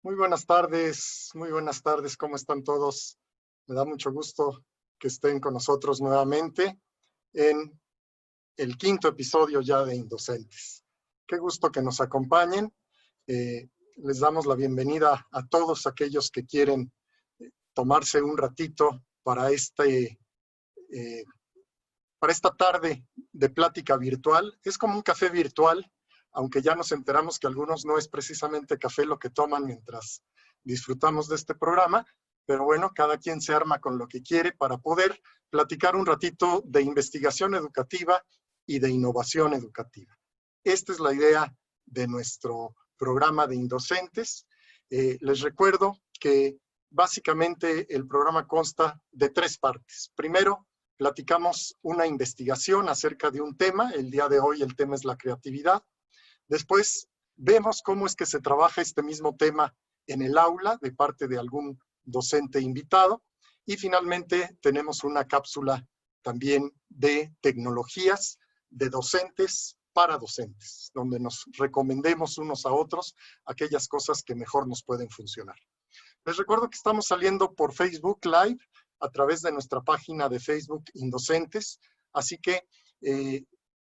Muy buenas tardes, ¿cómo están todos? Me da mucho gusto que estén con nosotros nuevamente en el quinto episodio ya de Indocentes. Qué gusto que nos acompañen. Les damos la bienvenida a todos aquellos que quieren tomarse un ratito para esta tarde de plática virtual. Es como un café virtual, aunque ya nos enteramos que algunos no es precisamente café lo que toman mientras disfrutamos de este programa, pero bueno, cada quien se arma con lo que quiere para poder platicar un ratito de investigación educativa y de innovación educativa. Esta es la idea de nuestro programa de Indocentes. Les recuerdo que básicamente el programa consta de tres partes. Primero, platicamos una investigación acerca de un tema. El día de hoy el tema es la creatividad. Después vemos cómo es que se trabaja este mismo tema en el aula de parte de algún docente invitado. Y finalmente tenemos una cápsula también de tecnologías de docentes para docentes, donde nos recomendemos unos a otros aquellas cosas que mejor nos pueden funcionar. Les recuerdo que estamos saliendo por Facebook Live a través de nuestra página de Facebook Indocentes, así que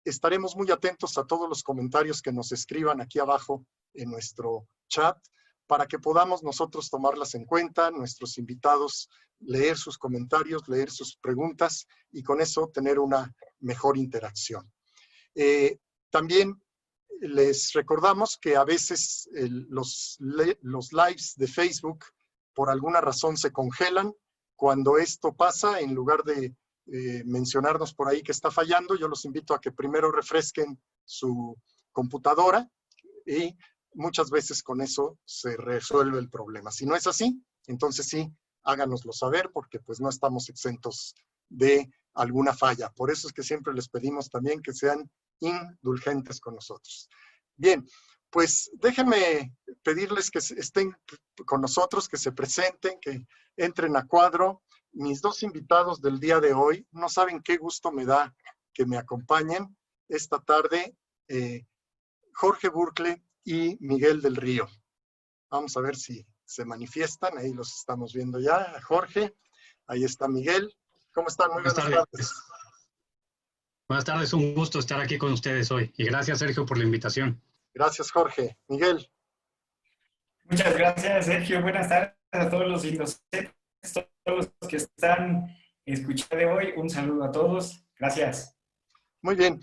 estaremos muy atentos a todos los comentarios que nos escriban aquí abajo en nuestro chat para que podamos nosotros tomarlas en cuenta, nuestros invitados leer sus comentarios, leer sus preguntas y con eso tener una mejor interacción. También les recordamos que a veces los lives de Facebook por alguna razón se congelan. Cuando esto pasa, en lugar de mencionarnos por ahí que está fallando, yo los invito a que primero refresquen su computadora y muchas veces con eso se resuelve el problema. Si no es así, entonces sí, háganoslo saber porque pues no estamos exentos de alguna falla. Por eso es que siempre les pedimos también que sean indulgentes con nosotros. Bien, pues déjenme pedirles que estén con nosotros, que se presenten, que entren a cuadro. Mis dos invitados del día de hoy, no saben qué gusto me da que me acompañen esta tarde, Jorge Burkle y Miguel del Río. Vamos a ver si se manifiestan, ahí los estamos viendo ya, Jorge, ahí está Miguel. ¿Cómo están? Muy buenas tardes. Buenas tardes, un gusto estar aquí con ustedes hoy. Y gracias, Sergio, por la invitación. Gracias, Jorge. Miguel. Muchas gracias, Sergio. Buenas tardes a todos los indocentes, todos los que están escuchando hoy. Un saludo a todos. Gracias. Muy bien.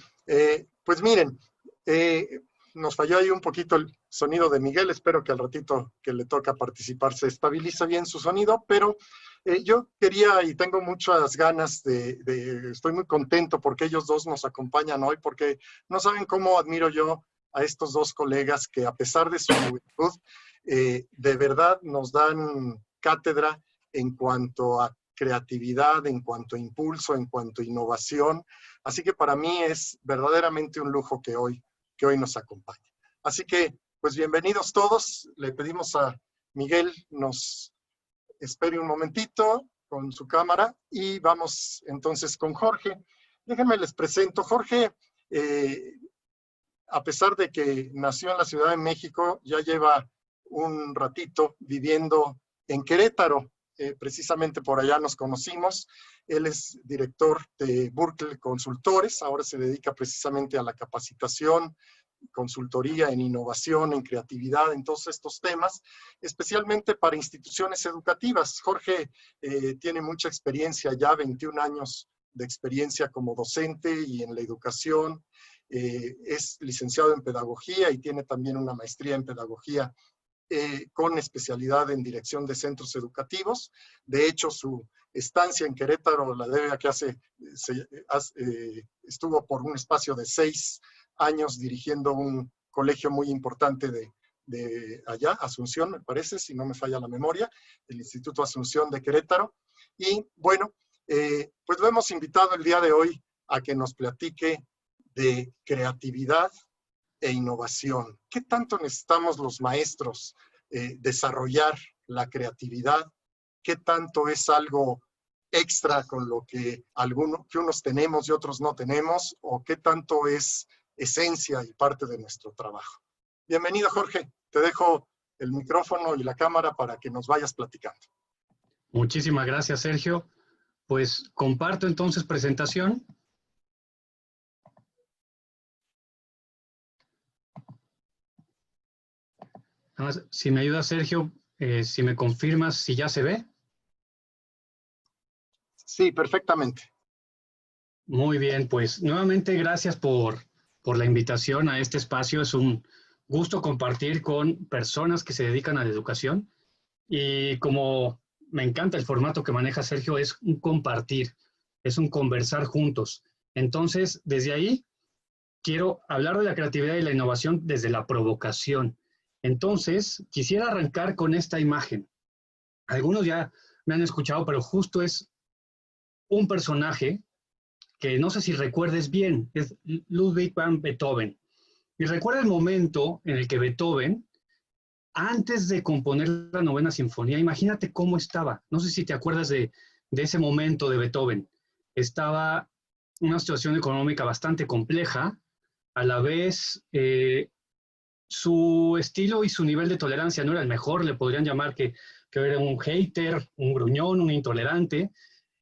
Pues miren, nos falló ahí un poquito el sonido de Miguel. Espero que al ratito que le toca participar se estabilice bien su sonido, pero yo quería y tengo muchas ganas estoy muy contento porque ellos dos nos acompañan hoy, porque no saben cómo admiro yo a estos dos colegas que a pesar de su juventud, de verdad nos dan cátedra en cuanto a creatividad, en cuanto a impulso, en cuanto a innovación. Así que para mí es verdaderamente un lujo que hoy nos acompañe. Así que, pues bienvenidos todos. Le pedimos a Miguel nos espere un momentito con su cámara y vamos entonces con Jorge. Déjenme les presento. Jorge, a pesar de que nació en la Ciudad de México, ya lleva un ratito viviendo en Querétaro. Precisamente por allá nos conocimos. Él es director de Burkle Consultores, ahora se dedica precisamente a la capacitación, consultoría en innovación, en creatividad, en todos estos temas, especialmente para instituciones educativas. Jorge tiene mucha experiencia, ya 21 años de experiencia como docente y en la educación. Es licenciado en pedagogía y tiene también una maestría en pedagogía con especialidad en dirección de centros educativos. De hecho, su estancia en Querétaro la debe a que estuvo por un espacio de 6 años dirigiendo un colegio muy importante de allá, Asunción, me parece, si no me falla la memoria, el Instituto Asunción de Querétaro. Y bueno, pues lo hemos invitado el día de hoy a que nos platique de creatividad e innovación. ¿Qué tanto necesitamos los maestros desarrollar la creatividad? ¿Qué tanto es algo extra con lo que unos tenemos y otros no tenemos? ¿O qué tanto es esencia y parte de nuestro trabajo? Bienvenido, Jorge. Te dejo el micrófono y la cámara para que nos vayas platicando. Muchísimas gracias, Sergio. Pues comparto entonces presentación. Nada más, si me ayuda, Sergio, si me confirmas si ya se ve. Sí, perfectamente. Muy bien, pues nuevamente gracias por la invitación a este espacio. Es un gusto compartir con personas que se dedican a la educación. Y como me encanta el formato que maneja Sergio, es un compartir, es un conversar juntos. Entonces, desde ahí, quiero hablar de la creatividad y la innovación desde la provocación. Entonces, quisiera arrancar con esta imagen. Algunos ya me han escuchado, pero justo es un personaje que no sé si recuerdes bien, es Ludwig van Beethoven. Y recuerda el momento en el que Beethoven, antes de componer la novena sinfonía, imagínate cómo estaba. No sé si te acuerdas de ese momento de Beethoven. Estaba en una situación económica bastante compleja, a la vez su estilo y su nivel de tolerancia no era el mejor, le podrían llamar que era un hater, un gruñón, un intolerante,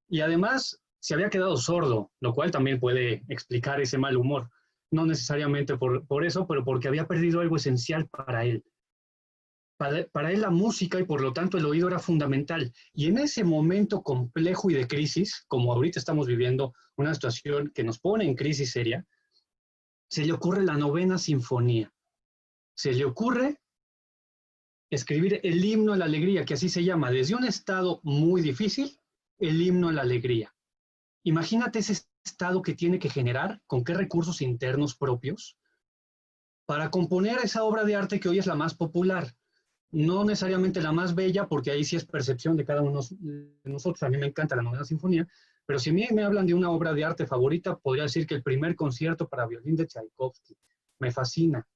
y además se había quedado sordo, lo cual también puede explicar ese mal humor. No necesariamente por eso, pero porque había perdido algo esencial para él. Para él la música y por lo tanto el oído era fundamental. Y en ese momento complejo y de crisis, como ahorita estamos viviendo una situación que nos pone en crisis seria, se le ocurre la novena sinfonía. Se le ocurre escribir el himno a la alegría, que así se llama, desde un estado muy difícil, el himno a la alegría. Imagínate ese estado que tiene que generar, con qué recursos internos propios, para componer esa obra de arte que hoy es la más popular. No necesariamente la más bella, porque ahí sí es percepción de cada uno de nosotros. A mí me encanta la novena sinfonía, pero si a mí me hablan de una obra de arte favorita, podría decir que el primer concierto para violín de Tchaikovsky. Me fascina.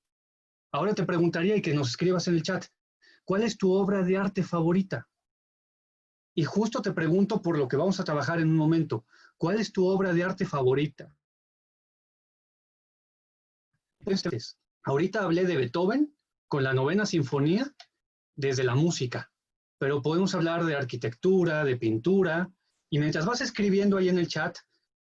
Ahora te preguntaría, y que nos escribas en el chat, ¿cuál es tu obra de arte favorita? Y justo te pregunto por lo que vamos a trabajar en un momento. ¿Cuál es tu obra de arte favorita? Entonces, ahorita hablé de Beethoven con la novena sinfonía desde la música, pero podemos hablar de arquitectura, de pintura, y mientras vas escribiendo ahí en el chat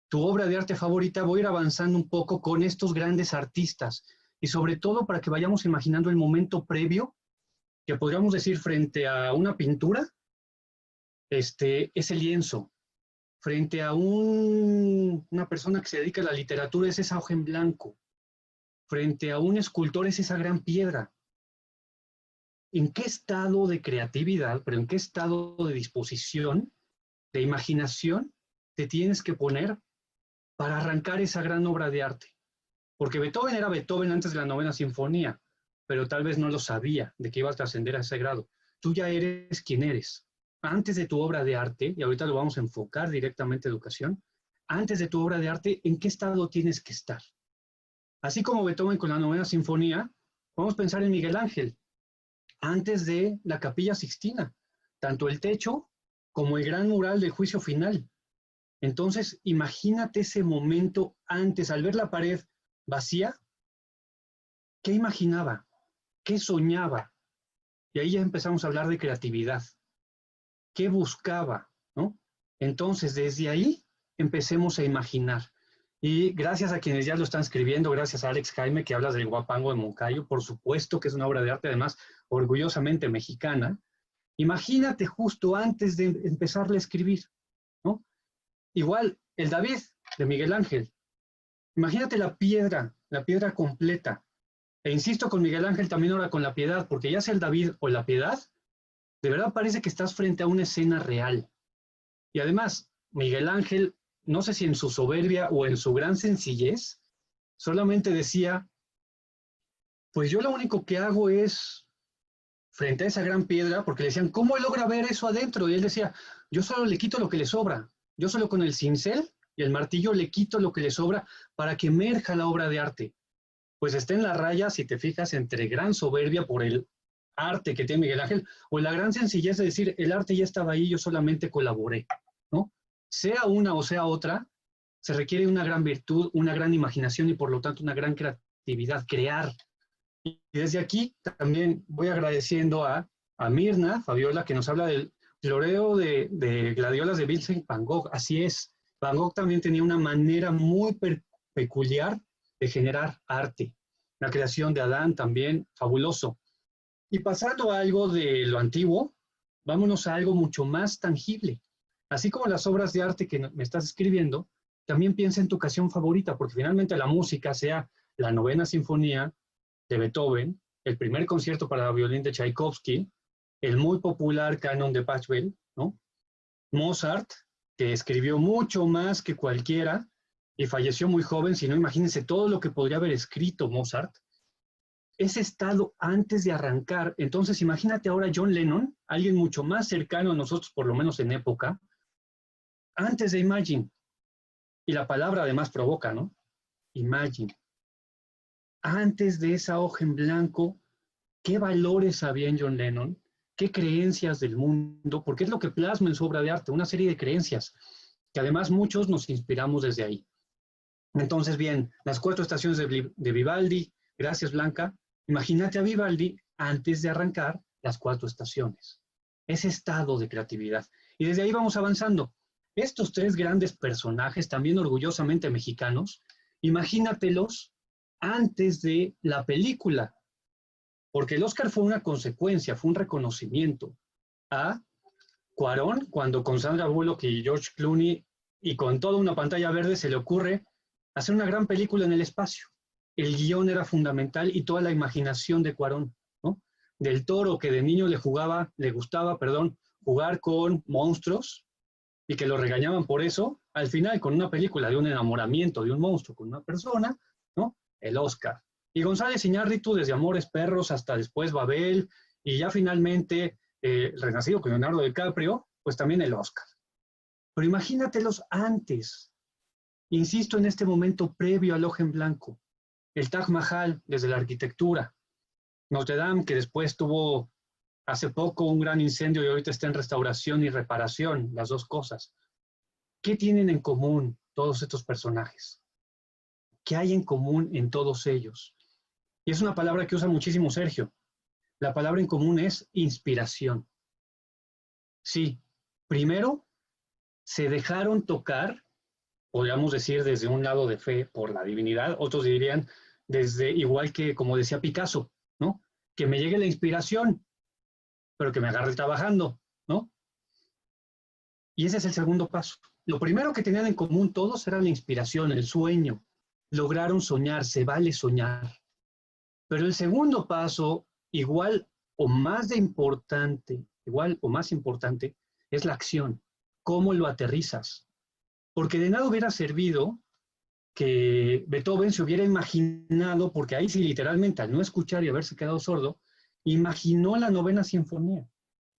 tu obra de arte favorita, voy a ir avanzando un poco con estos grandes artistas, y sobre todo para que vayamos imaginando el momento previo, que podríamos decir frente a una pintura, ese lienzo, frente a una persona que se dedica a la literatura, es esa hoja en blanco, frente a un escultor es esa gran piedra. ¿En qué estado de creatividad, pero en qué estado de disposición, de imaginación, te tienes que poner para arrancar esa gran obra de arte? Porque Beethoven era Beethoven antes de la novena sinfonía, pero tal vez no lo sabía de que iba a trascender a ese grado. Tú ya eres quien eres. Antes de tu obra de arte, y ahorita lo vamos a enfocar directamente a educación, antes de tu obra de arte, ¿en qué estado tienes que estar? Así como Beethoven con la novena sinfonía, vamos a pensar en Miguel Ángel, antes de la Capilla Sixtina, tanto el techo como el gran mural del Juicio Final. Entonces, imagínate ese momento antes, al ver la pared vacía, ¿qué imaginaba? ¿Qué soñaba? Y ahí ya empezamos a hablar de creatividad. ¿Qué buscaba? ¿No? Entonces, desde ahí, empecemos a imaginar. Y gracias a quienes ya lo están escribiendo, gracias a Alex Jaime, que hablas del Huapango de Moncayo, por supuesto que es una obra de arte, además, orgullosamente mexicana. Imagínate justo antes de empezarle a escribir, ¿no? Igual, el David de Miguel Ángel. Imagínate la piedra completa. E insisto con Miguel Ángel también ahora con la piedad, porque ya sea el David o la piedad, de verdad parece que estás frente a una escena real. Y además, Miguel Ángel, no sé si en su soberbia o en su gran sencillez, solamente decía, pues yo lo único que hago es, frente a esa gran piedra, porque le decían, ¿cómo logra ver eso adentro? Y él decía, yo solo le quito lo que le sobra. Yo solo con el cincel y el martillo le quito lo que le sobra para que emerja la obra de arte. Pues está en la raya, si te fijas, entre gran soberbia por el arte que tiene Miguel Ángel, o la gran sencillez de decir, el arte ya estaba ahí, yo solamente colaboré, ¿no? Sea una o sea otra, se requiere una gran virtud, una gran imaginación y por lo tanto una gran creatividad, crear. Y desde aquí también voy agradeciendo a Mirna, Fabiola, que nos habla del floreo de gladiolas de Vincent Van Gogh. Así es, Van Gogh también tenía una manera muy peculiar de generar arte. La creación de Adán también, fabuloso. Y pasando a algo de lo antiguo, vámonos a algo mucho más tangible. Así como las obras de arte que me estás escribiendo, también piensa en tu ocasión favorita, porque finalmente la música, sea la novena sinfonía de Beethoven, el primer concierto para violín de Tchaikovsky, el muy popular canon de Pachelbel, ¿no? Mozart, que escribió mucho más que cualquiera y falleció muy joven, si no, imagínense todo lo que podría haber escrito Mozart. Ese estado antes de arrancar, entonces imagínate ahora John Lennon, alguien mucho más cercano a nosotros, por lo menos en época, antes de Imagine, y la palabra además provoca, ¿no? Imagine. Antes de esa hoja en blanco, ¿qué valores había en John Lennon? ¿Qué creencias del mundo? Porque es lo que plasma en su obra de arte, una serie de creencias, que además muchos nos inspiramos desde ahí. Entonces, bien, las 4 estaciones de Vivaldi, gracias Blanca, imagínate a Vivaldi antes de arrancar las 4 estaciones. Ese estado de creatividad. Y desde ahí vamos avanzando. Estos 3 grandes personajes, también orgullosamente mexicanos, imagínatelos antes de la película, porque el Oscar fue una consecuencia, fue un reconocimiento a Cuarón, cuando con Sandra Bullock y George Clooney y con toda una pantalla verde se le ocurre hacer una gran película en el espacio. El guión era fundamental y toda la imaginación de Cuarón, ¿no? Del Toro, que de niño le gustaba, jugar con monstruos y que lo regañaban por eso, al final con una película de un enamoramiento de un monstruo con una persona, ¿no? El Oscar. Y González Iñárritu, desde Amores Perros hasta después Babel, y ya finalmente Renacido con Leonardo DiCaprio, pues también el Oscar. Pero imagínatelos antes, insisto, en este momento previo al Hoja en Blanco, el Taj Mahal desde la arquitectura, Notre Dame, que después tuvo hace poco un gran incendio y ahorita está en restauración y reparación, las dos cosas. ¿Qué tienen en común todos estos personajes? ¿Qué hay en común en todos ellos? Y es una palabra que usa muchísimo Sergio. La palabra en común es inspiración. Sí, primero se dejaron tocar, podríamos decir desde un lado de fe por la divinidad, otros dirían desde, igual que como decía Picasso, ¿no? Que me llegue la inspiración, pero que me agarre trabajando, ¿no? Y ese es el segundo paso. Lo primero que tenían en común todos era la inspiración, el sueño. Lograron soñar, se vale soñar. Pero el segundo paso, igual o más importante, es la acción. ¿Cómo lo aterrizas? Porque de nada hubiera servido que Beethoven se hubiera imaginado, porque ahí sí literalmente al no escuchar y haberse quedado sordo, imaginó la novena sinfonía.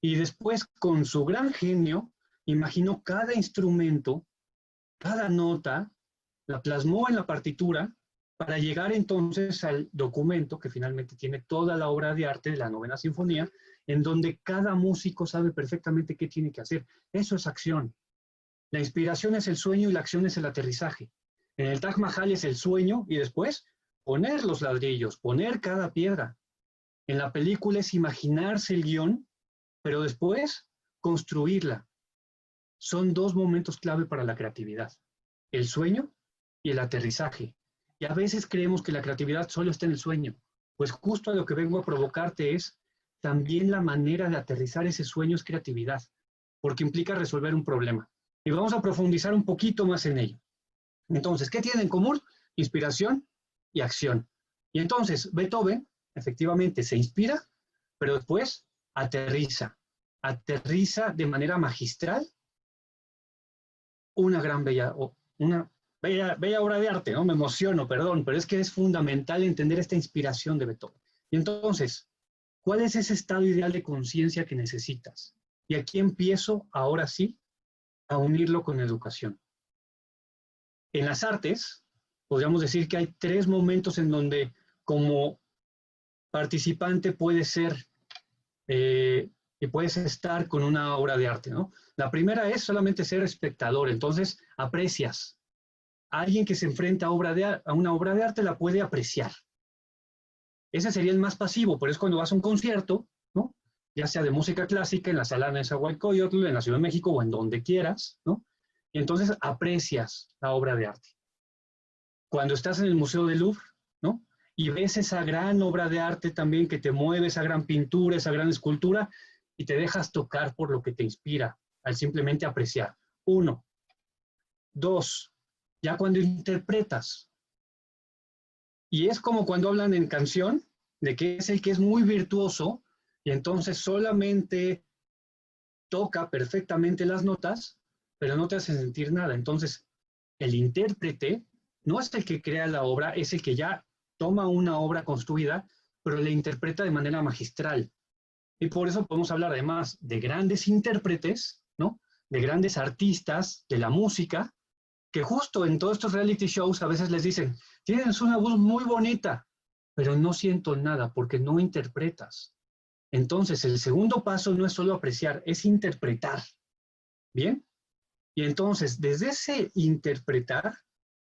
Y después con su gran genio, imaginó cada instrumento, cada nota, la plasmó en la partitura para llegar entonces al documento que finalmente tiene toda la obra de arte de la novena sinfonía, en donde cada músico sabe perfectamente qué tiene que hacer. Eso es acción. La inspiración es el sueño y la acción es el aterrizaje. En el Taj Mahal es el sueño y después poner los ladrillos, poner cada piedra. En la película es imaginarse el guión, pero después construirla. Son 2 momentos clave para la creatividad. El sueño y el aterrizaje. Y a veces creemos que la creatividad solo está en el sueño. Pues justo a lo que vengo a provocarte es también la manera de aterrizar ese sueño es creatividad, porque implica resolver un problema. Y vamos a profundizar un poquito más en ello. Entonces, ¿qué tienen en común? Inspiración y acción. Y entonces, Beethoven efectivamente se inspira, pero después aterriza. Aterriza de manera magistral una bella obra de arte, ¿no? Me emociono, perdón, pero es que es fundamental entender esta inspiración de Beethoven. Y entonces, ¿cuál es ese estado ideal de conciencia que necesitas? Y aquí empiezo, ahora sí, a unirlo con educación. En las artes, podríamos decir que hay 3 momentos en donde como participante puedes ser y puedes estar con una obra de arte, ¿no? La primera es solamente ser espectador, entonces aprecias. Alguien que se enfrenta a una obra de arte la puede apreciar. Ese sería el más pasivo, pero es cuando vas a un concierto, ¿no? Ya sea de música clásica, en la sala de Nezahualcóyotl, en la Ciudad de México o en donde quieras, ¿no? Y entonces aprecias la obra de arte. Cuando estás en el Museo del Louvre, ¿no? Y ves esa gran obra de arte también que te mueve, esa gran pintura, esa gran escultura, y te dejas tocar por lo que te inspira, al simplemente apreciar. 1. 2. Ya cuando interpretas. Y es como cuando hablan en canción, de que es el que es muy virtuoso, y entonces solamente toca perfectamente las notas, pero no te hace sentir nada. Entonces, el intérprete no es el que crea la obra, es el que ya toma una obra construida, pero la interpreta de manera magistral. Y por eso podemos hablar además de grandes intérpretes, ¿no? De grandes artistas de la música, que justo en todos estos reality shows a veces les dicen, tienes una voz muy bonita, pero no siento nada porque no interpretas. Entonces, el segundo paso no es solo apreciar, es interpretar. ¿Bien? Y entonces, desde ese interpretar,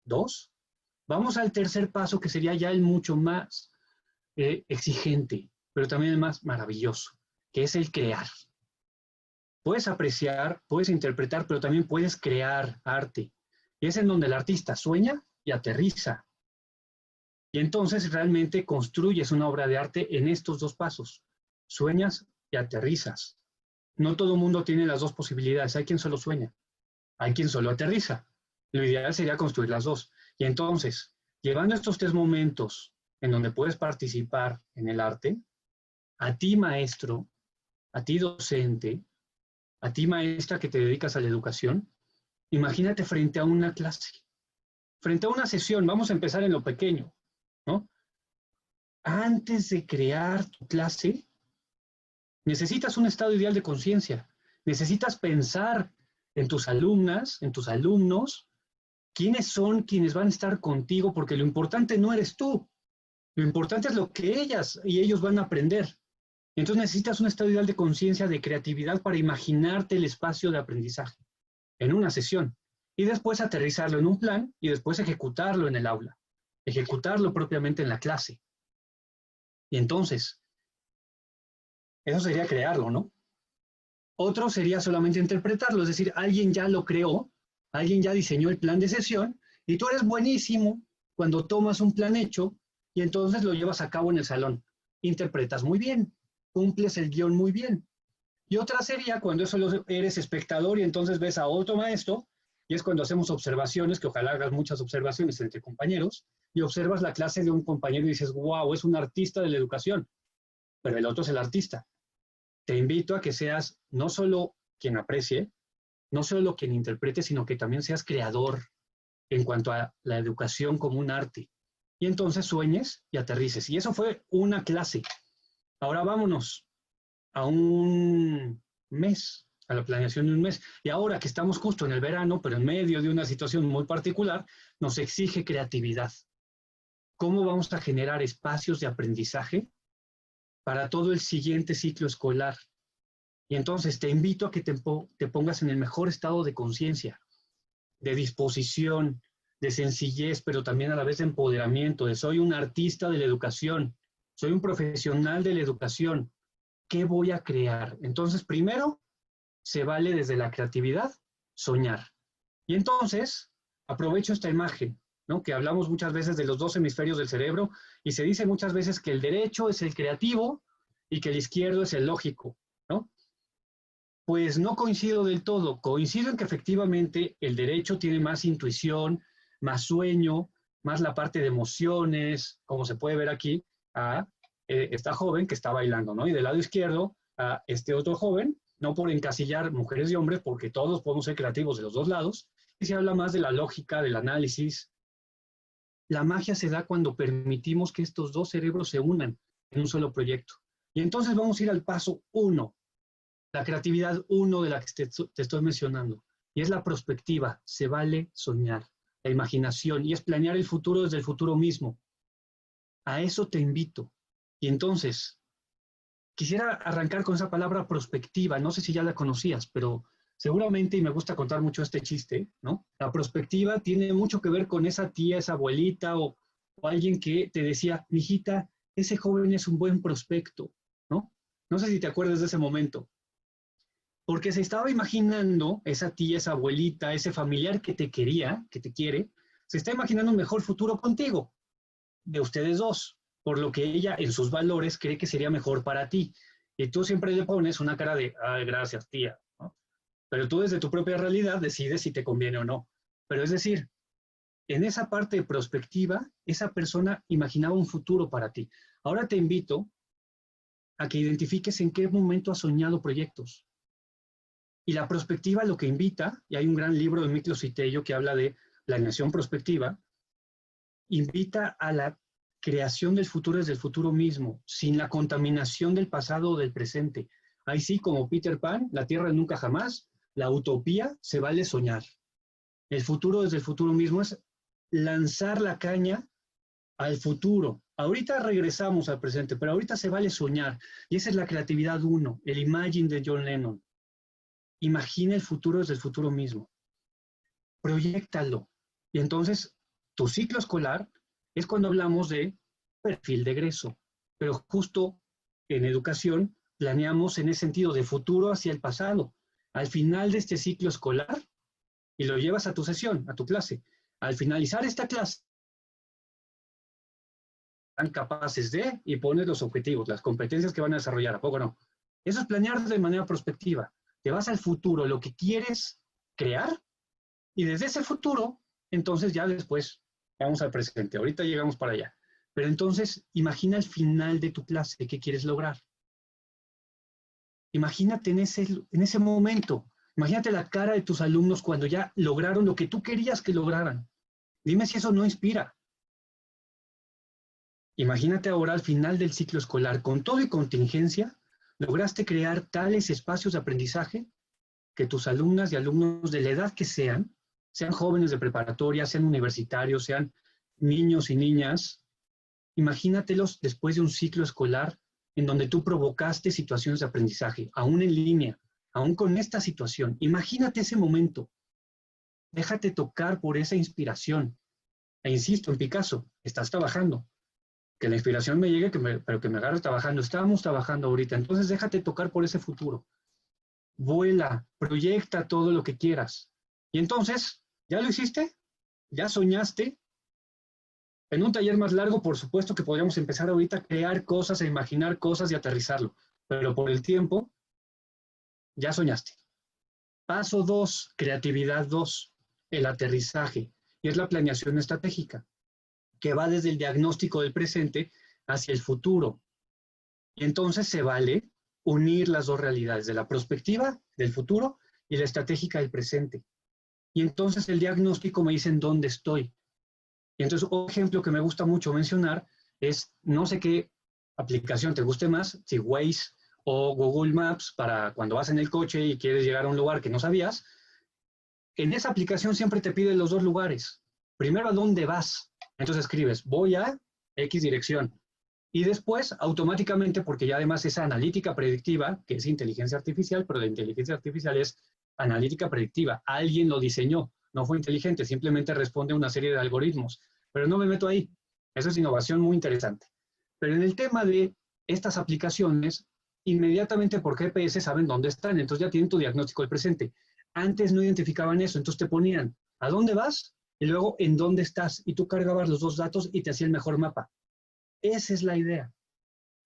2, vamos al tercer paso, que sería ya el mucho más exigente, pero también el más maravilloso, que es el crear. Puedes apreciar, puedes interpretar, pero también puedes crear arte. Y es en donde el artista sueña y aterriza. Y entonces realmente construyes una obra de arte en estos 2 pasos. Sueñas y aterrizas. No todo el mundo tiene las 2 posibilidades. Hay quien solo sueña, hay quien solo aterriza. Lo ideal sería construir las 2. Y entonces, llevando estos 3 momentos en donde puedes participar en el arte, a ti maestro, a ti docente, a ti maestra que te dedicas a la educación, imagínate frente a una clase, frente a una sesión. Vamos a empezar en lo pequeño, ¿no? Antes de crear tu clase, necesitas un estado ideal de conciencia. Necesitas pensar en tus alumnas, en tus alumnos, quiénes son quienes van a estar contigo, porque lo importante no eres tú. Lo importante es lo que ellas y ellos van a aprender. Entonces necesitas un estado ideal de conciencia, de creatividad para imaginarte el espacio de aprendizaje en una sesión y después aterrizarlo en un plan y después ejecutarlo en el aula, ejecutarlo propiamente en la clase. Y entonces, eso sería crearlo, ¿no? Otro sería solamente interpretarlo, es decir, alguien ya lo creó, alguien ya diseñó el plan de sesión y tú eres buenísimo cuando tomas un plan hecho y entonces lo llevas a cabo en el salón. Interpretas muy bien, cumples el guión muy bien. Y otra sería cuando solo eres espectador y entonces ves a otro maestro, y es cuando hacemos observaciones, que ojalá hagas muchas observaciones entre compañeros, y observas la clase de un compañero y dices, wow, es un artista de la educación, pero el otro es el artista. Te invito a que seas no solo quien aprecie, no solo quien interprete, sino que también seas creador en cuanto a la educación como un arte. Y entonces sueñes y aterrices. Y eso fue una clase. Ahora vámonos a un mes, a la planeación de un mes. Y ahora que estamos justo en el verano, pero en medio de una situación muy particular, nos exige creatividad. ¿Cómo vamos a generar espacios de aprendizaje para todo el siguiente ciclo escolar? Y entonces te invito a que te pongas en el mejor estado de conciencia, de disposición, de sencillez, pero también a la vez de empoderamiento, de soy un artista de la educación, soy un profesional de la educación. ¿Qué voy a crear? Entonces, primero, se vale desde la creatividad soñar. Y entonces, aprovecho esta imagen, ¿no? Que hablamos muchas veces de los 2 hemisferios del cerebro y se dice muchas veces que el derecho es el creativo y que el izquierdo es el lógico, ¿no? Pues no coincido del todo. Coincido en que efectivamente el derecho tiene más intuición, más sueño, más la parte de emociones, como se puede ver aquí, a esta joven que está bailando, ¿no? Y del lado izquierdo a este otro joven, no por encasillar mujeres y hombres, porque todos podemos ser creativos de los 2 lados, y se habla más de la lógica, del análisis. La magia se da cuando permitimos que estos 2 cerebros se unan en un solo proyecto. Y entonces vamos a ir al paso 1, la creatividad 1 de la que te estoy mencionando, y es la prospectiva. Se vale soñar, la imaginación, y es planear el futuro desde el futuro mismo. A eso te invito. Y entonces, quisiera arrancar con esa palabra prospectiva. No sé si ya la conocías, pero seguramente, y me gusta contar mucho este chiste, ¿no? La prospectiva tiene mucho que ver con esa tía, esa abuelita o alguien que te decía, mijita, ese joven es un buen prospecto, ¿no? No sé si te acuerdas de ese momento. Porque se estaba imaginando esa tía, esa abuelita, ese familiar que te quería, que te quiere, se está imaginando un mejor futuro contigo, de ustedes dos, por lo que ella en sus valores cree que sería mejor para ti. Y tú siempre le pones una cara de, ay, gracias, tía, ¿no? Pero tú desde tu propia realidad decides si te conviene o no. Pero es decir, en esa parte de prospectiva, esa persona imaginaba un futuro para ti. Ahora te invito a que identifiques en qué momento has soñado proyectos. Y la prospectiva lo que invita, y hay un gran libro de Miklos y Tello que habla de planeación prospectiva, invita a la creación del futuro desde el futuro mismo, sin la contaminación del pasado o del presente. Ahí sí, como Peter Pan, la tierra nunca jamás, la utopía se vale soñar. El futuro desde el futuro mismo es lanzar la caña al futuro. Ahorita regresamos al presente, pero ahorita se vale soñar. Y esa es la creatividad uno, el Imagine de John Lennon. Imagina el futuro desde el futuro mismo. Proyéctalo. Y entonces, tu ciclo escolar es cuando hablamos de perfil de egreso. Pero justo en educación planeamos en ese sentido de futuro hacia el pasado. Al final de este ciclo escolar, y lo llevas a tu sesión, a tu clase. Al finalizar esta clase, están capaces de, y pones los objetivos, las competencias que van a desarrollar, ¿a poco no? Eso es planear de manera prospectiva. Te vas al futuro, lo que quieres crear, y desde ese futuro, entonces ya después vamos al presente. Ahorita llegamos para allá. Pero entonces, imagina el final de tu clase, ¿qué quieres lograr? Imagínate en ese momento. Imagínate la cara de tus alumnos cuando ya lograron lo que tú querías que lograran. Dime si eso no inspira. Imagínate ahora al final del ciclo escolar, con todo y contingencia, lograste crear tales espacios de aprendizaje que tus alumnas y alumnos de la edad que sean jóvenes de preparatoria, sean universitarios, sean niños y niñas, imagínatelos después de un ciclo escolar en donde tú provocaste situaciones de aprendizaje, aún en línea, aún con esta situación. Imagínate ese momento. Déjate tocar por esa inspiración. E insisto, en Picasso, estás trabajando. Que la inspiración me llegue, pero que me agarre trabajando. Estábamos trabajando ahorita. Entonces déjate tocar por ese futuro. Vuela, proyecta todo lo que quieras. Y entonces, ¿ya lo hiciste? ¿Ya soñaste? En un taller más largo, por supuesto que podríamos empezar ahorita a crear cosas, a imaginar cosas y aterrizarlo. Pero por el tiempo, ya soñaste. Paso 2, creatividad 2, el aterrizaje. Y es la planeación estratégica, que va desde el diagnóstico del presente hacia el futuro. Y entonces se vale unir las dos realidades, de la prospectiva del futuro y la estratégica del presente. Y entonces el diagnóstico me dice en dónde estoy. Y entonces un ejemplo que me gusta mucho mencionar es, no sé qué aplicación te guste más, si Waze o Google Maps para cuando vas en el coche y quieres llegar a un lugar que no sabías, en esa aplicación siempre te pide los dos lugares. Primero, ¿a dónde vas? Entonces escribes, voy a X dirección. Y después, automáticamente, porque ya además es analítica predictiva, que es inteligencia artificial, pero la inteligencia artificial es analítica predictiva. Alguien lo diseñó, no fue inteligente, simplemente responde a una serie de algoritmos. Pero no me meto ahí. Eso es innovación muy interesante. Pero en el tema de estas aplicaciones, inmediatamente por GPS saben dónde están, entonces ya tienen tu diagnóstico del presente. Antes no identificaban eso, entonces te ponían, ¿a dónde vas? Y luego, ¿en dónde estás? Y tú cargabas los dos datos y te hacía el mejor mapa. Esa es la idea.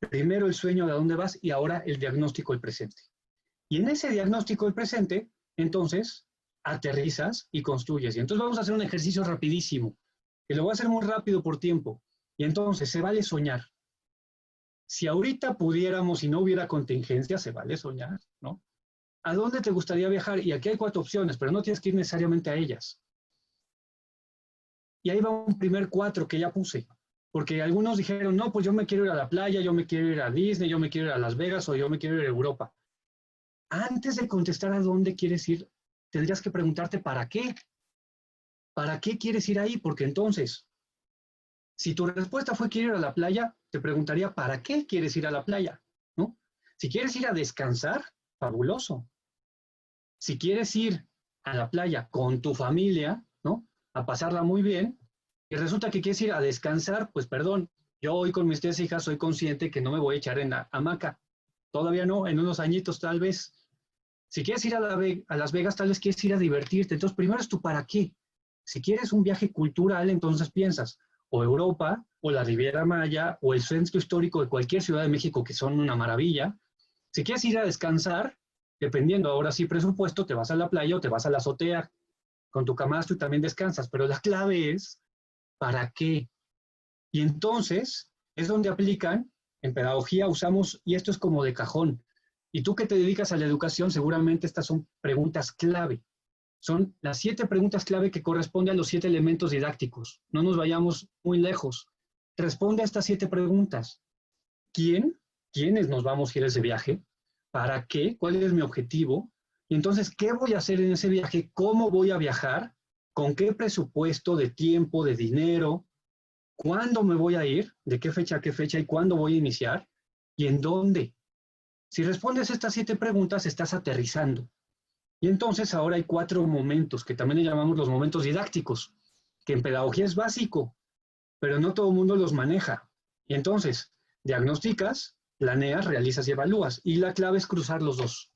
Primero el sueño de a dónde vas y ahora el diagnóstico del presente. Y en ese diagnóstico del presente, entonces, aterrizas y construyes. Y entonces vamos a hacer un ejercicio rapidísimo, que lo voy a hacer muy rápido por tiempo. Y entonces, se vale soñar. Si ahorita pudiéramos y no hubiera contingencia, se vale soñar, ¿no? ¿A dónde te gustaría viajar? Y aquí hay 4 opciones, pero no tienes que ir necesariamente a ellas. Y ahí va un primer 4 que ya puse. Porque algunos dijeron, no, pues yo me quiero ir a la playa, yo me quiero ir a Disney, yo me quiero ir a Las Vegas o yo me quiero ir a Europa. Antes de contestar a dónde quieres ir, tendrías que preguntarte ¿para qué? ¿Para qué quieres ir ahí? Porque entonces, si tu respuesta fue quiero ir a la playa, te preguntaría ¿para qué quieres ir a la playa? ¿No? Si quieres ir a descansar, fabuloso. Si quieres ir a la playa con tu familia, ¿no? A pasarla muy bien, y resulta que quieres ir a descansar, pues perdón, Yo hoy con mis 3 hijas soy consciente que no me voy a echar en la hamaca. Todavía no, en unos añitos tal vez. Si quieres ir a Las Vegas, tal vez quieres ir a divertirte. Entonces, primero es tu para qué. Si quieres un viaje cultural, entonces piensas o Europa, o la Riviera Maya, o el centro histórico de cualquier ciudad de México, que son una maravilla. Si quieres ir a descansar, dependiendo ahora sí presupuesto, te vas a la playa o te vas a la azotea con tu camastro y también descansas. Pero la clave es, ¿para qué? Y entonces es donde aplican, en pedagogía usamos, y esto es como de cajón, y tú que te dedicas a la educación, seguramente estas son preguntas clave. Son las 7 preguntas clave que corresponden a los 7 elementos didácticos. No nos vayamos muy lejos. Responde a estas 7 preguntas. ¿Quién? ¿Quiénes nos vamos a ir a ese viaje? ¿Para qué? ¿Cuál es mi objetivo? Y entonces, ¿qué voy a hacer en ese viaje? ¿Cómo voy a viajar? ¿Con qué presupuesto de tiempo, de dinero? ¿Cuándo me voy a ir? ¿De qué fecha a qué fecha? ¿Y cuándo voy a iniciar? ¿Y en dónde? Si respondes estas 7 preguntas, estás aterrizando. Y entonces ahora hay 4 momentos, que también le llamamos los momentos didácticos, que en pedagogía es básico, pero no todo el mundo los maneja. Y entonces, diagnosticas, planeas, realizas y evalúas. Y la clave es cruzar los dos.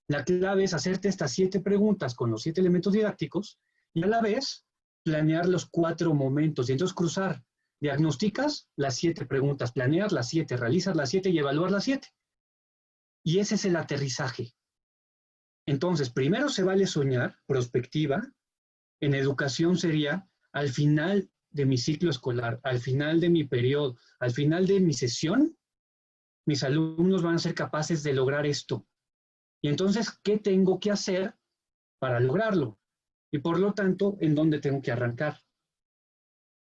La clave es hacerte estas 7 preguntas con los 7 elementos didácticos y a la vez planear los 4 momentos. Y entonces cruzar. Diagnosticas las 7 preguntas, planeas las 7, realizas las 7 y evaluar las 7. Y ese es el aterrizaje. Entonces, primero se vale soñar, prospectiva. En educación sería al final de mi ciclo escolar, al final de mi periodo, al final de mi sesión, mis alumnos van a ser capaces de lograr esto. Y entonces, ¿qué tengo que hacer para lograrlo? Y por lo tanto, ¿en dónde tengo que arrancar?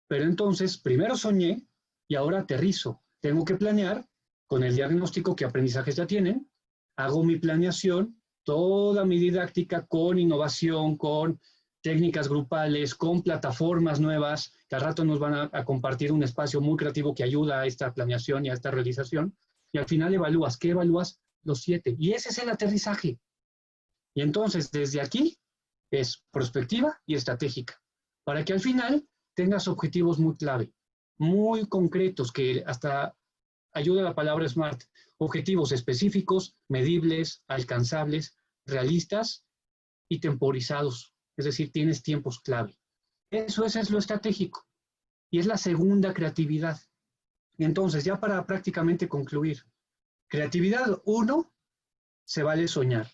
Pero entonces, primero soñé y ahora aterrizo. Tengo que planear con el diagnóstico que aprendizajes ya tienen, hago mi planeación, toda mi didáctica con innovación, con técnicas grupales, con plataformas nuevas, que al rato nos van a compartir un espacio muy creativo que ayuda a esta planeación y a esta realización, y al final evalúas. ¿Qué evalúas? Los 7. Y ese es el aterrizaje. Y entonces, desde aquí, es prospectiva y estratégica, para que al final tengas objetivos muy clave, muy concretos, que hasta ayuda la palabra SMART, objetivos específicos, medibles, alcanzables, realistas y temporizados, es decir, tienes tiempos clave. Eso es lo estratégico y es la segunda creatividad. Entonces, ya para prácticamente concluir, creatividad 1, se vale soñar,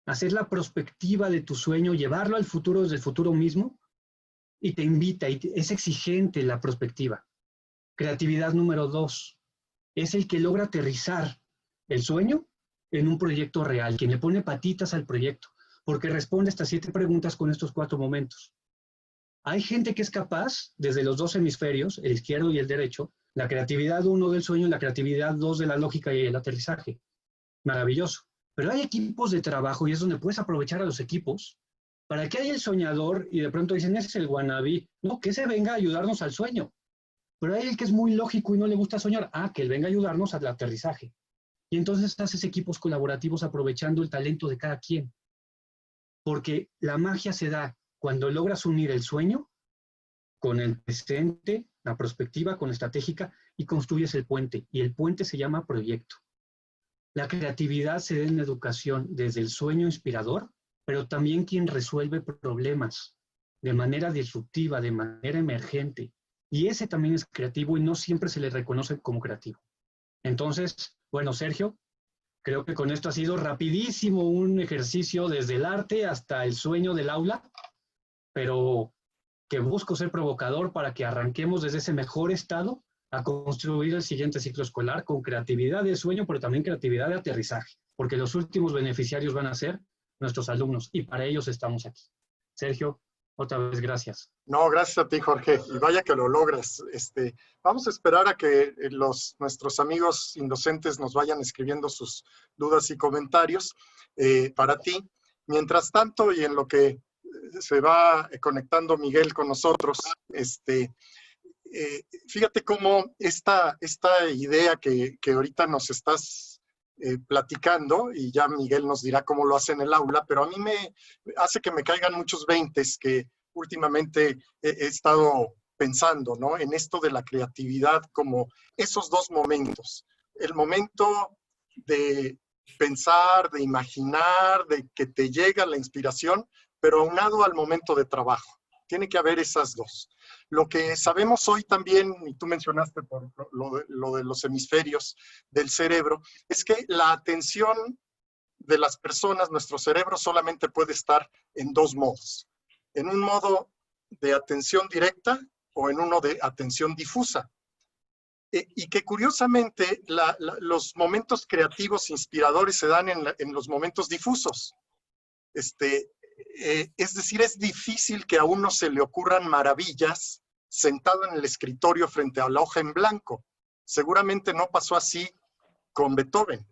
hacer la prospectiva de tu sueño, llevarlo al futuro desde el futuro mismo y te invita, y es exigente la prospectiva. Creatividad número 2, es el que logra aterrizar el sueño en un proyecto real, quien le pone patitas al proyecto, porque responde estas 7 preguntas con estos 4 momentos. Hay gente que es capaz, desde los 2 hemisferios, el izquierdo y el derecho, la creatividad 1 del sueño y la creatividad 2 de la lógica y el aterrizaje. Maravilloso. Pero hay equipos de trabajo y es donde puedes aprovechar a los equipos para que haya el soñador y de pronto dicen, ese es el wannabe. No, que ese venga a ayudarnos al sueño. Pero hay el que es muy lógico y no le gusta soñar. Que él venga a ayudarnos al aterrizaje. Y entonces haces equipos colaborativos aprovechando el talento de cada quien. Porque la magia se da cuando logras unir el sueño con el presente, la perspectiva, con la estratégica y construyes el puente. Y el puente se llama proyecto. La creatividad se da en la educación desde el sueño inspirador, pero también quien resuelve problemas de manera disruptiva, de manera emergente. Y ese también es creativo y no siempre se le reconoce como creativo. Entonces, bueno, Sergio, creo que con esto ha sido rapidísimo un ejercicio desde el arte hasta el sueño del aula, pero que busco ser provocador para que arranquemos desde ese mejor estado a construir el siguiente ciclo escolar con creatividad de sueño, pero también creatividad de aterrizaje, porque los últimos beneficiarios van a ser nuestros alumnos y para ellos estamos aquí. Sergio, otra vez gracias. No, gracias a ti, Jorge, y vaya que lo logras. Vamos a esperar a que nuestros amigos indocentes nos vayan escribiendo sus dudas y comentarios para ti. Mientras tanto, y en lo que se va conectando Miguel con nosotros, fíjate cómo esta idea que ahorita nos estás platicando, y ya Miguel nos dirá cómo lo hace en el aula, pero a mí me hace que me caigan muchos veintes que últimamente he estado pensando, ¿no? En esto de la creatividad como esos dos momentos. El momento de pensar, de imaginar, de que te llega la inspiración, pero aunado al momento de trabajo. Tiene que haber esas dos. Lo que sabemos hoy también, y tú mencionaste por lo de los hemisferios del cerebro, es que la atención de las personas, nuestro cerebro solamente puede estar en dos modos. En un modo de atención directa o en uno de atención difusa. Y que curiosamente los momentos creativos inspiradores se dan en los momentos difusos. Es decir, es difícil que a uno se le ocurran maravillas sentado en el escritorio frente a la hoja en blanco. Seguramente no pasó así con Beethoven,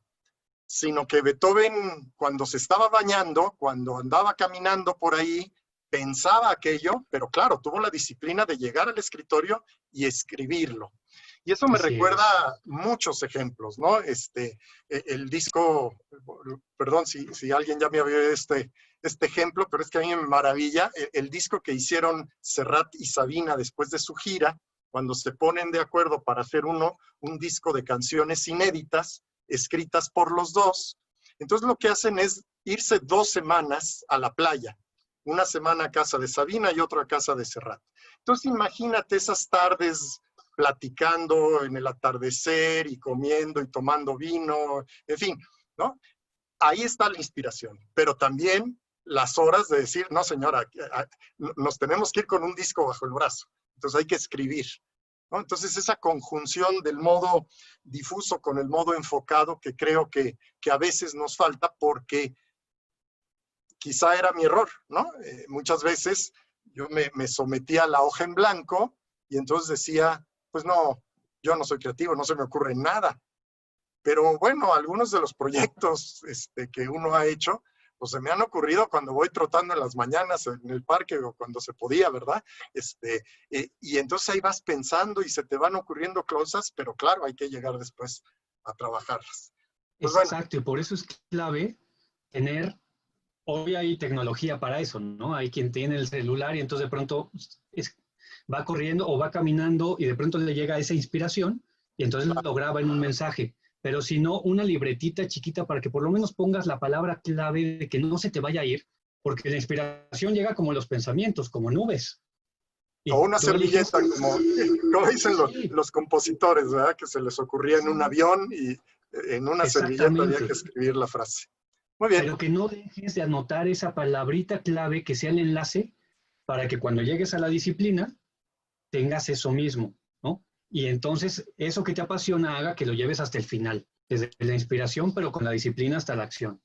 sino que Beethoven, cuando se estaba bañando, cuando andaba caminando por ahí, pensaba aquello, pero claro, tuvo la disciplina de llegar al escritorio y escribirlo. Y eso me recuerda muchos ejemplos, ¿no? El disco, perdón si alguien ya me había oído este ejemplo, pero es que a mí me maravilla, el disco que hicieron Serrat y Sabina después de su gira, cuando se ponen de acuerdo para hacer un disco de canciones inéditas, escritas por los dos. Entonces lo que hacen es irse 2 semanas a la playa, una semana a casa de Sabina y otra a casa de Serrat. Entonces imagínate esas tardes platicando en el atardecer y comiendo y tomando vino, en fin, ¿no? Ahí está la inspiración, pero también las horas de decir, no señora, nos tenemos que ir con un disco bajo el brazo, entonces hay que escribir, ¿no? Entonces esa conjunción del modo difuso con el modo enfocado que creo que a veces nos falta porque quizá era mi error, ¿no? Muchas veces yo me sometía a la hoja en blanco y entonces decía, pues no, yo no soy creativo, no se me ocurre nada. Pero bueno, algunos de los proyectos que uno ha hecho, pues se me han ocurrido cuando voy trotando en las mañanas en el parque o cuando se podía, ¿verdad? Y entonces ahí vas pensando y se te van ocurriendo cosas, pero claro, hay que llegar después a trabajarlas. Pues exacto, y por eso es clave tener, hoy hay tecnología para eso, ¿no? Hay quien tiene el celular y entonces de pronto va corriendo o va caminando y de pronto le llega esa inspiración y entonces lo graba en un mensaje. Pero si no, una libretita chiquita para que por lo menos pongas la palabra clave de que no se te vaya a ir, porque la inspiración llega como los pensamientos, como nubes. Y o una servilleta, como dicen los compositores, ¿verdad? Que se les ocurría en un avión y en una servilleta había que escribir la frase. Muy bien. Pero que no dejes de anotar esa palabrita clave que sea el enlace para que cuando llegues a la disciplina tengas eso mismo, ¿no? Y entonces eso que te apasiona haga que lo lleves hasta el final, desde la inspiración, pero con la disciplina hasta la acción.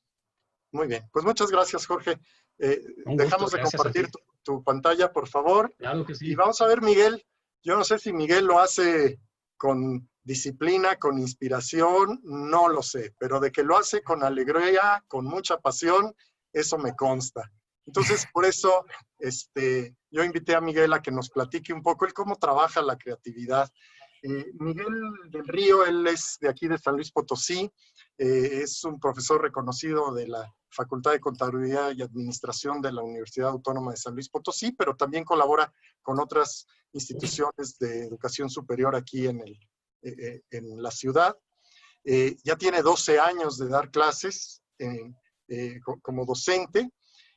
Muy bien, pues muchas gracias, Jorge. Dejamos de compartir tu pantalla, por favor. Claro que sí. Y vamos a ver, Miguel. Yo no sé si Miguel lo hace con disciplina, con inspiración, no lo sé, pero de que lo hace con alegría, con mucha pasión, eso me consta. Entonces, por eso yo invité a Miguel a que nos platique un poco el cómo trabaja la creatividad. Miguel del Río, él es de aquí de San Luis Potosí, es un profesor reconocido de la Facultad de Contabilidad y Administración de la Universidad Autónoma de San Luis Potosí, pero también colabora con otras instituciones de educación superior aquí en la ciudad. Ya tiene 12 años de dar clases como docente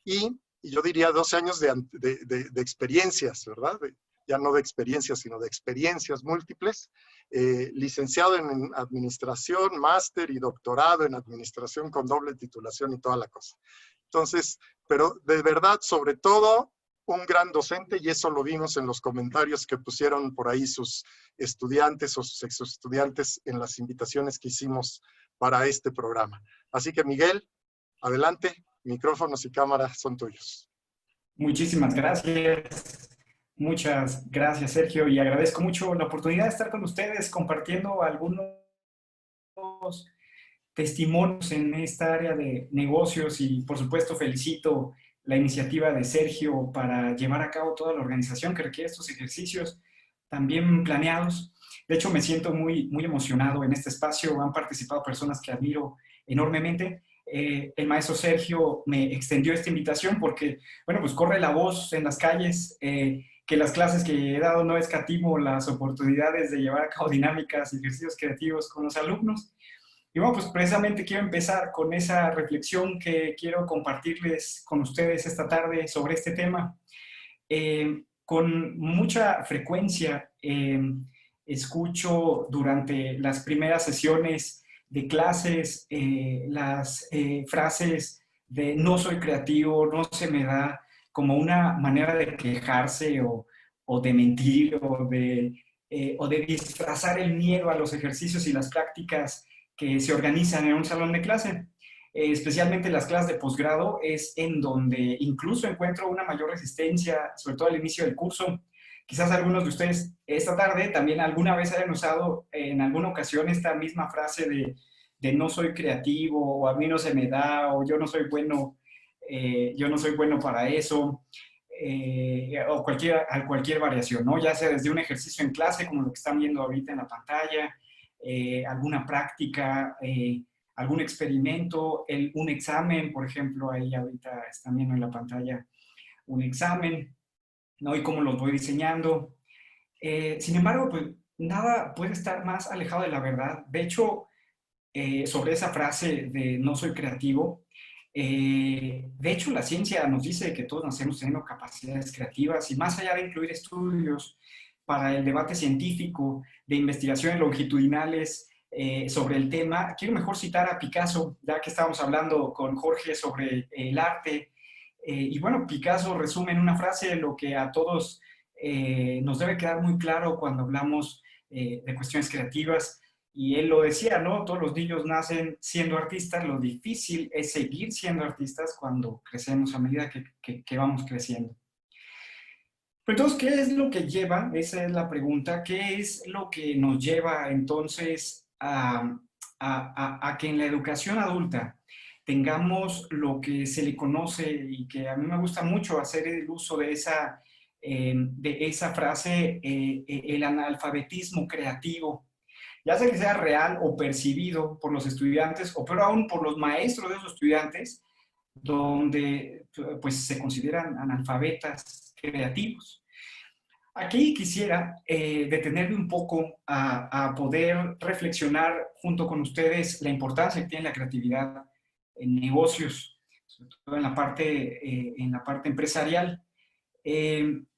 y yo diría 12 años de experiencias, ¿verdad? Ya no de experiencias, sino de experiencias múltiples. Licenciado en administración, máster y doctorado en administración con doble titulación y toda la cosa. Entonces, pero de verdad, sobre todo, un gran docente, y eso lo vimos en los comentarios que pusieron por ahí sus estudiantes o sus ex estudiantes en las invitaciones que hicimos para este programa. Así que, Miguel, adelante, micrófonos y cámaras son tuyos. Muchísimas gracias. Muchas gracias, Sergio, y agradezco mucho la oportunidad de estar con ustedes compartiendo algunos testimonios en esta área de negocios y, por supuesto, felicito la iniciativa de Sergio para llevar a cabo toda la organización que requiere estos ejercicios también planeados. De hecho, me siento muy emocionado en este espacio. Han participado personas que admiro enormemente. El maestro Sergio me extendió esta invitación porque, bueno, pues corre la voz en las calles que las clases que he dado no escatimo las oportunidades de llevar a cabo dinámicas y ejercicios creativos con los alumnos. Y bueno, pues precisamente quiero empezar con esa reflexión que quiero compartirles con ustedes esta tarde sobre este tema. Con mucha frecuencia escucho durante las primeras sesiones de clases las frases de no soy creativo, no se me da, como una manera de quejarse o de mentir o de disfrazar el miedo a los ejercicios y las prácticas que se organizan en un salón de clase. Especialmente las clases de posgrado es en donde incluso encuentro una mayor resistencia, sobre todo al inicio del curso. Quizás algunos de ustedes esta tarde también alguna vez hayan usado en alguna ocasión esta misma frase de no soy creativo, o a mí no se me da, o yo no soy bueno para eso, o cualquier variación, ¿no? Ya sea desde un ejercicio en clase, como lo que están viendo ahorita en la pantalla, alguna práctica, algún experimento, un examen, por ejemplo, ahí ahorita están viendo en la pantalla un examen, ¿no? Y cómo los voy diseñando. Sin embargo, pues nada puede estar más alejado de la verdad. De hecho, sobre esa frase de no soy creativo, de hecho la ciencia nos dice que todos nacemos teniendo capacidades creativas y más allá de incluir estudios para el debate científico, de investigaciones longitudinales sobre el tema, quiero mejor citar a Picasso, ya que estábamos hablando con Jorge sobre el arte. Y bueno, Picasso resume en una frase lo que a todos nos debe quedar muy claro cuando hablamos de cuestiones creativas. Y él lo decía, ¿no? Todos los niños nacen siendo artistas, lo difícil es seguir siendo artistas cuando crecemos a medida que vamos creciendo. Pero entonces, ¿qué es lo que lleva? Esa es la pregunta. ¿Qué es lo que nos lleva entonces a que en la educación adulta tengamos lo que se le conoce y que a mí me gusta mucho hacer el uso de esa frase, el analfabetismo creativo? Ya sea que sea real o percibido por los estudiantes, o peor aún por los maestros de esos estudiantes, donde pues se consideran analfabetas creativos. Aquí quisiera detenerme un poco a poder reflexionar junto con ustedes la importancia que tiene la creatividad en negocios, sobre todo en la parte empresarial.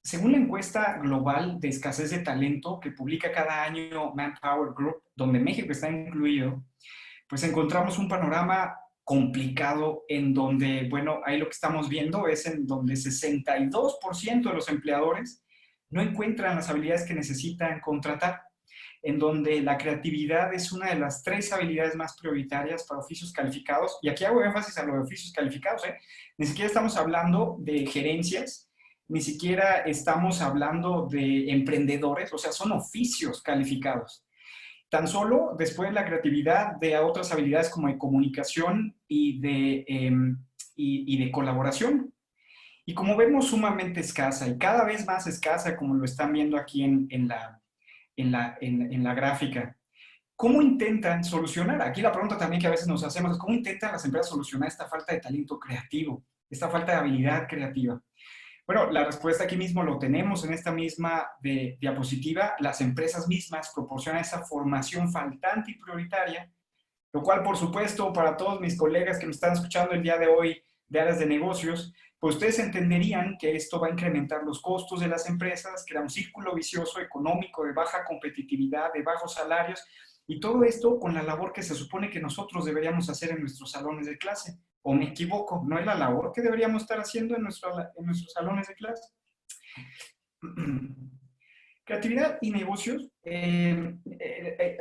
Según la encuesta global de escasez de talento que publica cada año Manpower Group, donde México está incluido, pues encontramos un panorama complicado en donde, bueno, ahí lo que estamos viendo es en donde 62% de los empleadores no encuentran las habilidades que necesitan contratar, en donde la creatividad es una de las 3 habilidades más prioritarias para oficios calificados. Y aquí hago énfasis a los oficios calificados, ¿eh? Ni siquiera estamos hablando de gerencias, ni siquiera estamos hablando de emprendedores, o sea, son oficios calificados. Tan solo después de la creatividad de otras habilidades como de comunicación y de colaboración. Y como vemos, sumamente escasa y cada vez más escasa, como lo están viendo aquí en la gráfica. ¿Cómo intentan solucionar? Aquí la pregunta también que a veces nos hacemos es ¿cómo intentan las empresas solucionar esta falta de talento creativo, esta falta de habilidad creativa? Bueno, la respuesta aquí mismo lo tenemos en esta misma diapositiva. Las empresas mismas proporcionan esa formación faltante y prioritaria, lo cual, por supuesto, para todos mis colegas que me están escuchando el día de hoy de áreas de negocios, pues ustedes entenderían que esto va a incrementar los costos de las empresas, crea un círculo vicioso económico de baja competitividad, de bajos salarios, y todo esto con la labor que se supone que nosotros deberíamos hacer en nuestros salones de clase. ¿O me equivoco? ¿No es la labor que deberíamos estar haciendo en nuestros salones de clase? Creatividad y negocios,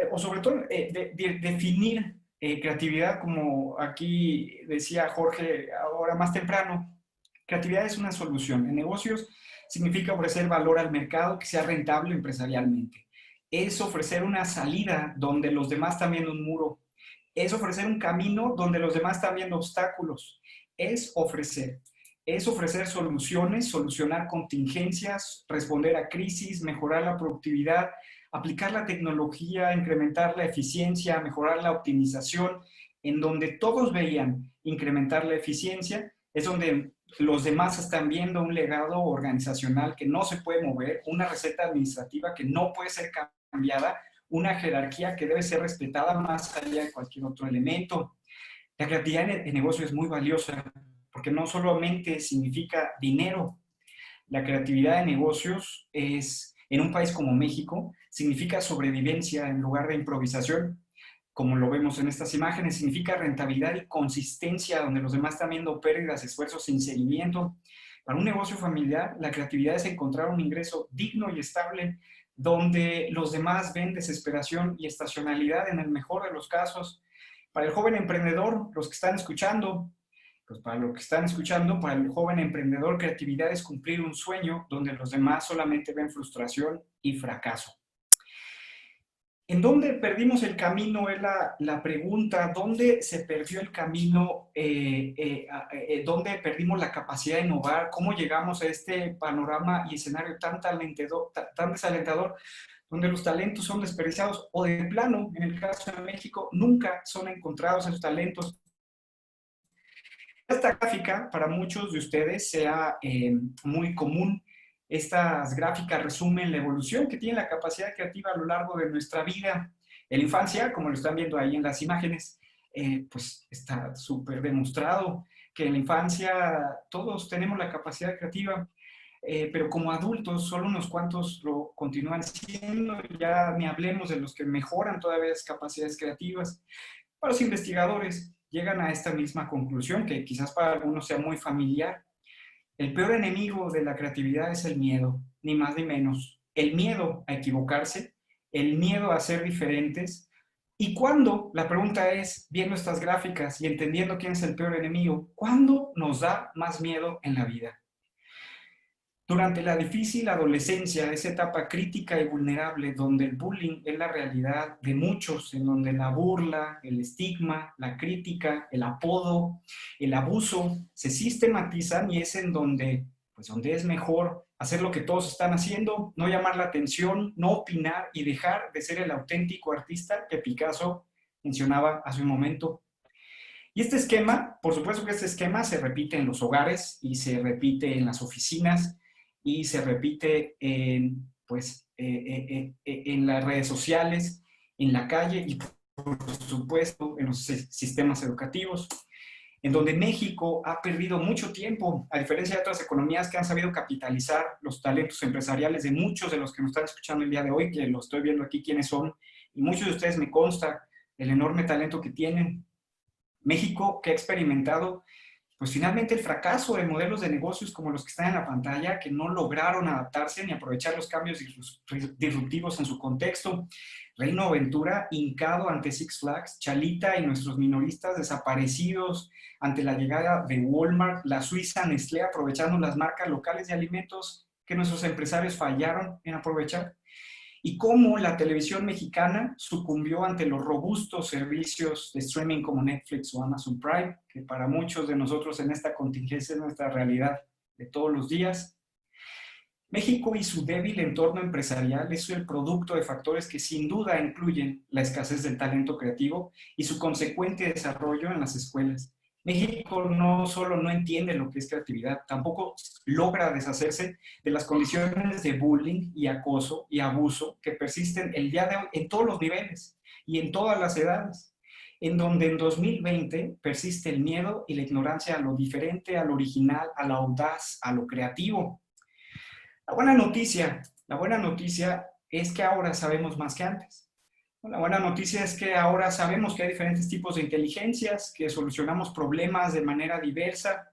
o sobre todo definir creatividad, como aquí decía Jorge ahora más temprano. Creatividad es una solución. En negocios significa ofrecer valor al mercado que sea rentable empresarialmente. Es ofrecer una salida donde los demás están viendo un muro. Es ofrecer un camino donde los demás están viendo obstáculos. Es ofrecer soluciones, solucionar contingencias, responder a crisis, mejorar la productividad, aplicar la tecnología, incrementar la eficiencia, mejorar la optimización. En donde todos veían incrementar la eficiencia, es donde los demás están viendo un legado organizacional que no se puede mover, una receta administrativa que no puede ser cambiada, una jerarquía que debe ser respetada más allá de cualquier otro elemento. La creatividad en negocio es muy valiosa porque no solamente significa dinero. La creatividad de negocios es, en un país como México, significa sobrevivencia en lugar de improvisación. Como lo vemos en estas imágenes, significa rentabilidad y consistencia, donde los demás están viendo pérdidas, esfuerzos sin seguimiento. Para un negocio familiar, la creatividad es encontrar un ingreso digno y estable, donde los demás ven desesperación y estacionalidad en el mejor de los casos. Para el joven emprendedor, los que están escuchando, pues para los que están escuchando, para el joven emprendedor, creatividad es cumplir un sueño donde los demás solamente ven frustración y fracaso. ¿En dónde perdimos el camino? Es la pregunta. ¿Dónde se perdió el camino? ¿Dónde perdimos la capacidad de innovar? ¿Cómo llegamos a este panorama y escenario tan desalentador, donde los talentos son desperdiciados o de plano, en el caso de México, nunca son encontrados esos talentos? Esta gráfica para muchos de ustedes sea muy común. Estas gráficas resumen la evolución que tiene la capacidad creativa a lo largo de nuestra vida. En la infancia, como lo están viendo ahí en las imágenes, pues está súper demostrado que en la infancia todos tenemos la capacidad creativa, pero como adultos solo unos cuantos lo continúan siendo. Ya ni hablemos de los que mejoran todavía las capacidades creativas. Para los investigadores llegan a esta misma conclusión, que quizás para algunos sea muy familiar. El peor enemigo de la creatividad es el miedo, ni más ni menos. El miedo a equivocarse, el miedo a ser diferentes. ¿Y cuándo? La pregunta es, viendo estas gráficas y entendiendo quién es el peor enemigo, ¿cuándo nos da más miedo en la vida? Durante la difícil adolescencia, esa etapa crítica y vulnerable donde el bullying es la realidad de muchos, en donde la burla, el estigma, la crítica, el apodo, el abuso se sistematizan, y es en donde, pues donde es mejor hacer lo que todos están haciendo, no llamar la atención, no opinar y dejar de ser el auténtico artista que Picasso mencionaba hace un momento. Y este esquema, por supuesto que este esquema se repite en los hogares y se repite en las oficinas, y se repite en las redes sociales, en la calle y por supuesto en los sistemas educativos, en donde México ha perdido mucho tiempo, a diferencia de otras economías que han sabido capitalizar los talentos empresariales de muchos de los que nos están escuchando el día de hoy, que lo estoy viendo aquí quiénes son, y muchos de ustedes me consta el enorme talento que tienen. México, que ha experimentado pues finalmente el fracaso de modelos de negocios como los que están en la pantalla, que no lograron adaptarse ni aprovechar los cambios disruptivos en su contexto. Reino Aventura hincado ante Six Flags, Chalita y nuestros minoristas desaparecidos ante la llegada de Walmart, la suiza Nestlé aprovechando las marcas locales de alimentos que nuestros empresarios fallaron en aprovechar. Y cómo la televisión mexicana sucumbió ante los robustos servicios de streaming como Netflix o Amazon Prime, que para muchos de nosotros en esta contingencia es nuestra realidad de todos los días. México y su débil entorno empresarial es el producto de factores que sin duda incluyen la escasez del talento creativo y su consecuente desarrollo en las escuelas. México no solo no entiende lo que es creatividad, tampoco logra deshacerse de las condiciones de bullying y acoso y abuso que persisten el día de hoy en todos los niveles y en todas las edades, en donde en 2020 persiste el miedo y la ignorancia a lo diferente, a lo original, a lo audaz, a lo creativo. La buena noticia es que ahora sabemos más que antes. La buena noticia es que ahora sabemos que hay diferentes tipos de inteligencias, que solucionamos problemas de manera diversa.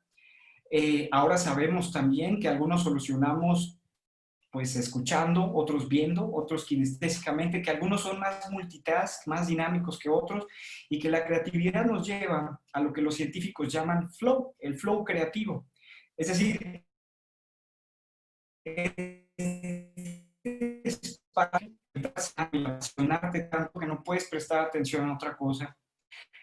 Ahora sabemos también que algunos solucionamos pues escuchando, otros viendo, otros kinestésicamente, que algunos son más multitask, más dinámicos que otros, y que la creatividad nos lleva a lo que los científicos llaman flow, el flow creativo. Es decir, es para a relacionarte tanto que no puedes prestar atención a otra cosa.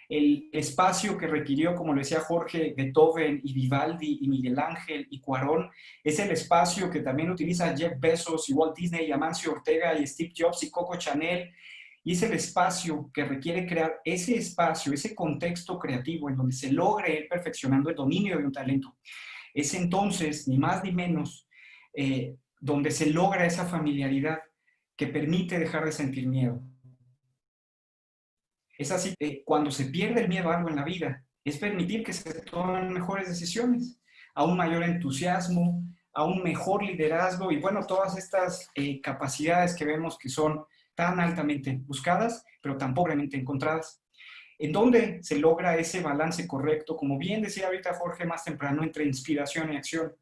El espacio que requirió, como lo decía Jorge, Beethoven y Vivaldi y Miguel Ángel y Cuarón, es el espacio que también utiliza Jeff Bezos y Walt Disney y Amancio Ortega y Steve Jobs y Coco Chanel y es el espacio que requiere crear ese espacio, ese contexto creativo en donde se logre ir perfeccionando el dominio de un talento. Es entonces, ni más ni menos, donde se logra esa familiaridad que permite dejar de sentir miedo. Es así que cuando se pierde el miedo a algo en la vida, es permitir que se tomen mejores decisiones, a un mayor entusiasmo, a un mejor liderazgo y bueno, todas estas capacidades que vemos que son tan altamente buscadas, pero tan pobremente encontradas. ¿En dónde se logra ese balance correcto? Como bien decía ahorita Jorge más temprano, entre inspiración y acción.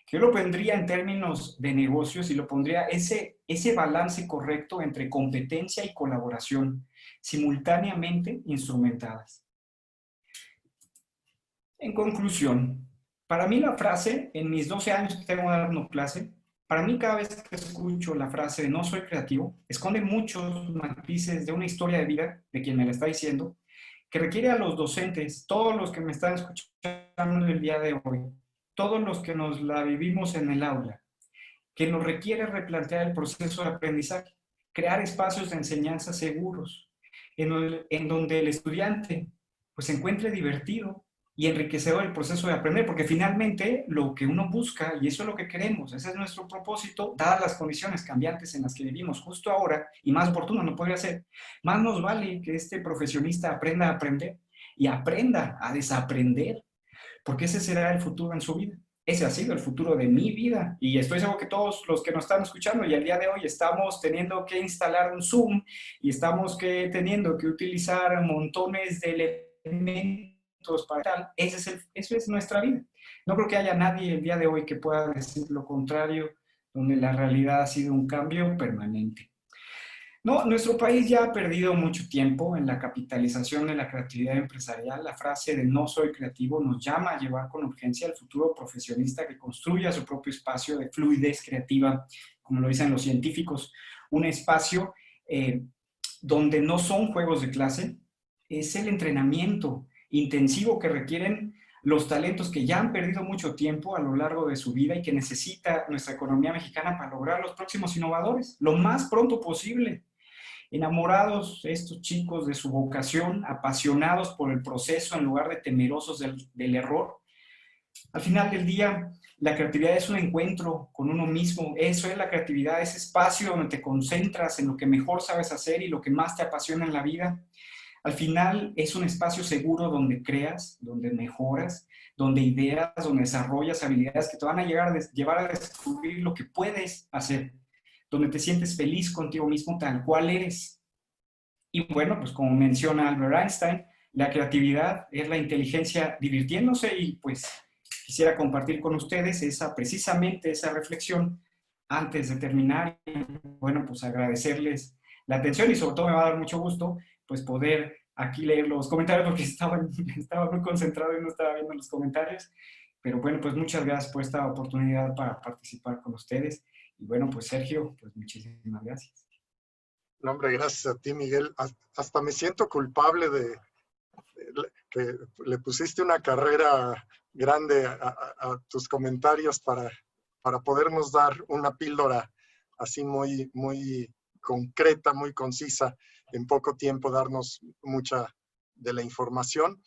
Yo lo pondría en términos de negocios y lo pondría ese balance correcto entre competencia y colaboración, simultáneamente instrumentadas. En conclusión, para mí la frase, en mis 12 años que tengo dando clase, para mí cada vez que escucho la frase de no soy creativo, esconde muchos matices de una historia de vida de quien me la está diciendo, que requiere a los docentes, todos los que me están escuchando el día de hoy, todos los que nos la vivimos en el aula, que nos requiere replantear el proceso de aprendizaje, crear espacios de enseñanza seguros, en donde el estudiante pues, se encuentre divertido y enriquecedor el proceso de aprender, porque finalmente lo que uno busca, y eso es lo que queremos, ese es nuestro propósito, dadas las condiciones cambiantes en las que vivimos justo ahora, y más oportuno no podría ser, más nos vale que este profesionista aprenda a aprender y aprenda a desaprender, porque ese será el futuro en su vida. Ese ha sido el futuro de mi vida y estoy seguro que todos los que nos están escuchando y al día de hoy estamos teniendo que instalar un Zoom y estamos teniendo que utilizar montones de elementos para tal. Eso es nuestra vida. No creo que haya nadie el día de hoy que pueda decir lo contrario, donde la realidad ha sido un cambio permanente. No, nuestro país ya ha perdido mucho tiempo en la capitalización de la creatividad empresarial. La frase de no soy creativo nos llama a llevar con urgencia al futuro profesionista que construya su propio espacio de fluidez creativa, como lo dicen los científicos, un espacio donde no son juegos de clase, es el entrenamiento intensivo que requieren los talentos que ya han perdido mucho tiempo a lo largo de su vida y que necesita nuestra economía mexicana para lograr los próximos innovadores, lo más pronto posible. Enamorados estos chicos de su vocación, apasionados por el proceso en lugar de temerosos del error. Al final del día, la creatividad es un encuentro con uno mismo. Eso es la creatividad, ese espacio donde te concentras en lo que mejor sabes hacer y lo que más te apasiona en la vida. Al final es un espacio seguro donde creas, donde mejoras, donde ideas, donde desarrollas habilidades que te van a llevar a descubrir lo que puedes hacer, donde te sientes feliz contigo mismo tal cual eres. Y bueno, pues como menciona Albert Einstein, la creatividad es la inteligencia divirtiéndose y pues quisiera compartir con ustedes precisamente esa reflexión antes de terminar. Y, bueno, pues agradecerles la atención y sobre todo me va a dar mucho gusto pues poder aquí leer los comentarios porque estaba muy concentrado y no estaba viendo los comentarios. Pero bueno, pues muchas gracias por esta oportunidad para participar con ustedes. Y bueno, pues Sergio, pues muchísimas gracias. No, hombre, gracias a ti, Miguel. Hasta me siento culpable de que le pusiste una carrera grande a tus comentarios para podernos dar una píldora así muy, muy concreta, muy concisa, en poco tiempo darnos mucha de la información.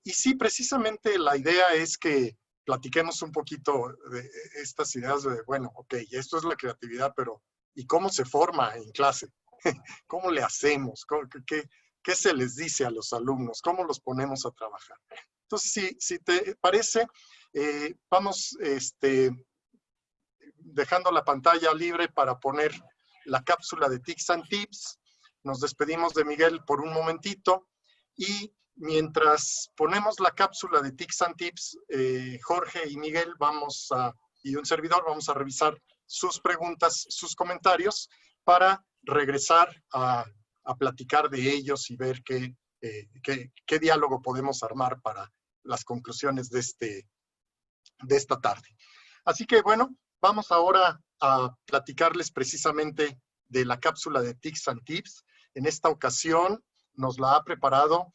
Y sí, precisamente la idea es que platiquemos un poquito de estas ideas de, bueno, ok, esto es la creatividad, pero ¿y cómo se forma en clase? ¿Cómo le hacemos? ¿Qué se les dice a los alumnos? ¿Cómo los ponemos a trabajar? Entonces, si te parece, vamos dejando la pantalla libre para poner la cápsula de Tics and Tips. Nos despedimos de Miguel por un momentito y mientras ponemos la cápsula de Tics and Tips, Jorge y Miguel y un servidor vamos a revisar sus preguntas, sus comentarios para regresar a platicar de ellos y ver qué diálogo podemos armar para las conclusiones de esta tarde. Así que bueno, vamos ahora a platicarles precisamente de la cápsula de Tics and Tips. En esta ocasión nos la ha preparado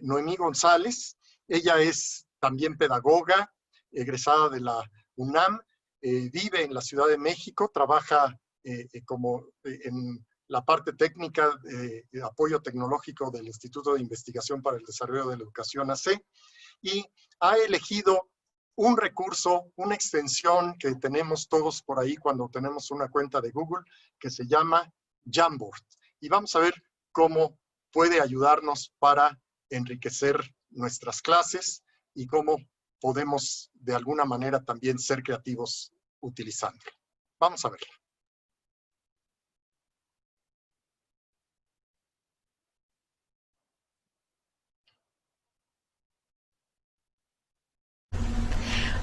Noemí González. Ella es también pedagoga, egresada de la UNAM, vive en la Ciudad de México, trabaja en la parte técnica de apoyo tecnológico del Instituto de Investigación para el Desarrollo de la Educación AC, y ha elegido un recurso, una extensión que tenemos todos por ahí cuando tenemos una cuenta de Google, que se llama Jamboard. Y vamos a ver cómo puede ayudarnos para enriquecer nuestras clases y cómo podemos de alguna manera también ser creativos utilizándolo. Vamos a verlo.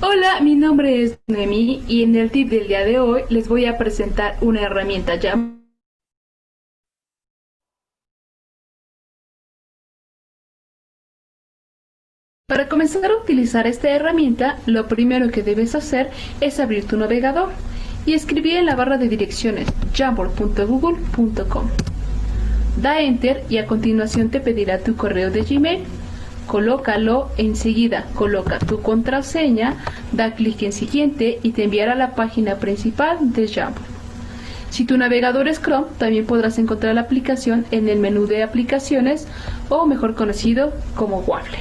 Hola, mi nombre es Noemí y en el tip del día de hoy les voy a presentar una herramienta llamada Para comenzar a utilizar esta herramienta, lo primero que debes hacer es abrir tu navegador y escribir en la barra de direcciones jamboard.google.com. Da Enter y a continuación te pedirá tu correo de Gmail. Colócalo, enseguida coloca tu contraseña, da clic en Siguiente y te enviará a la página principal de Jamboard. Si tu navegador es Chrome, también podrás encontrar la aplicación en el menú de aplicaciones o mejor conocido como Waffle.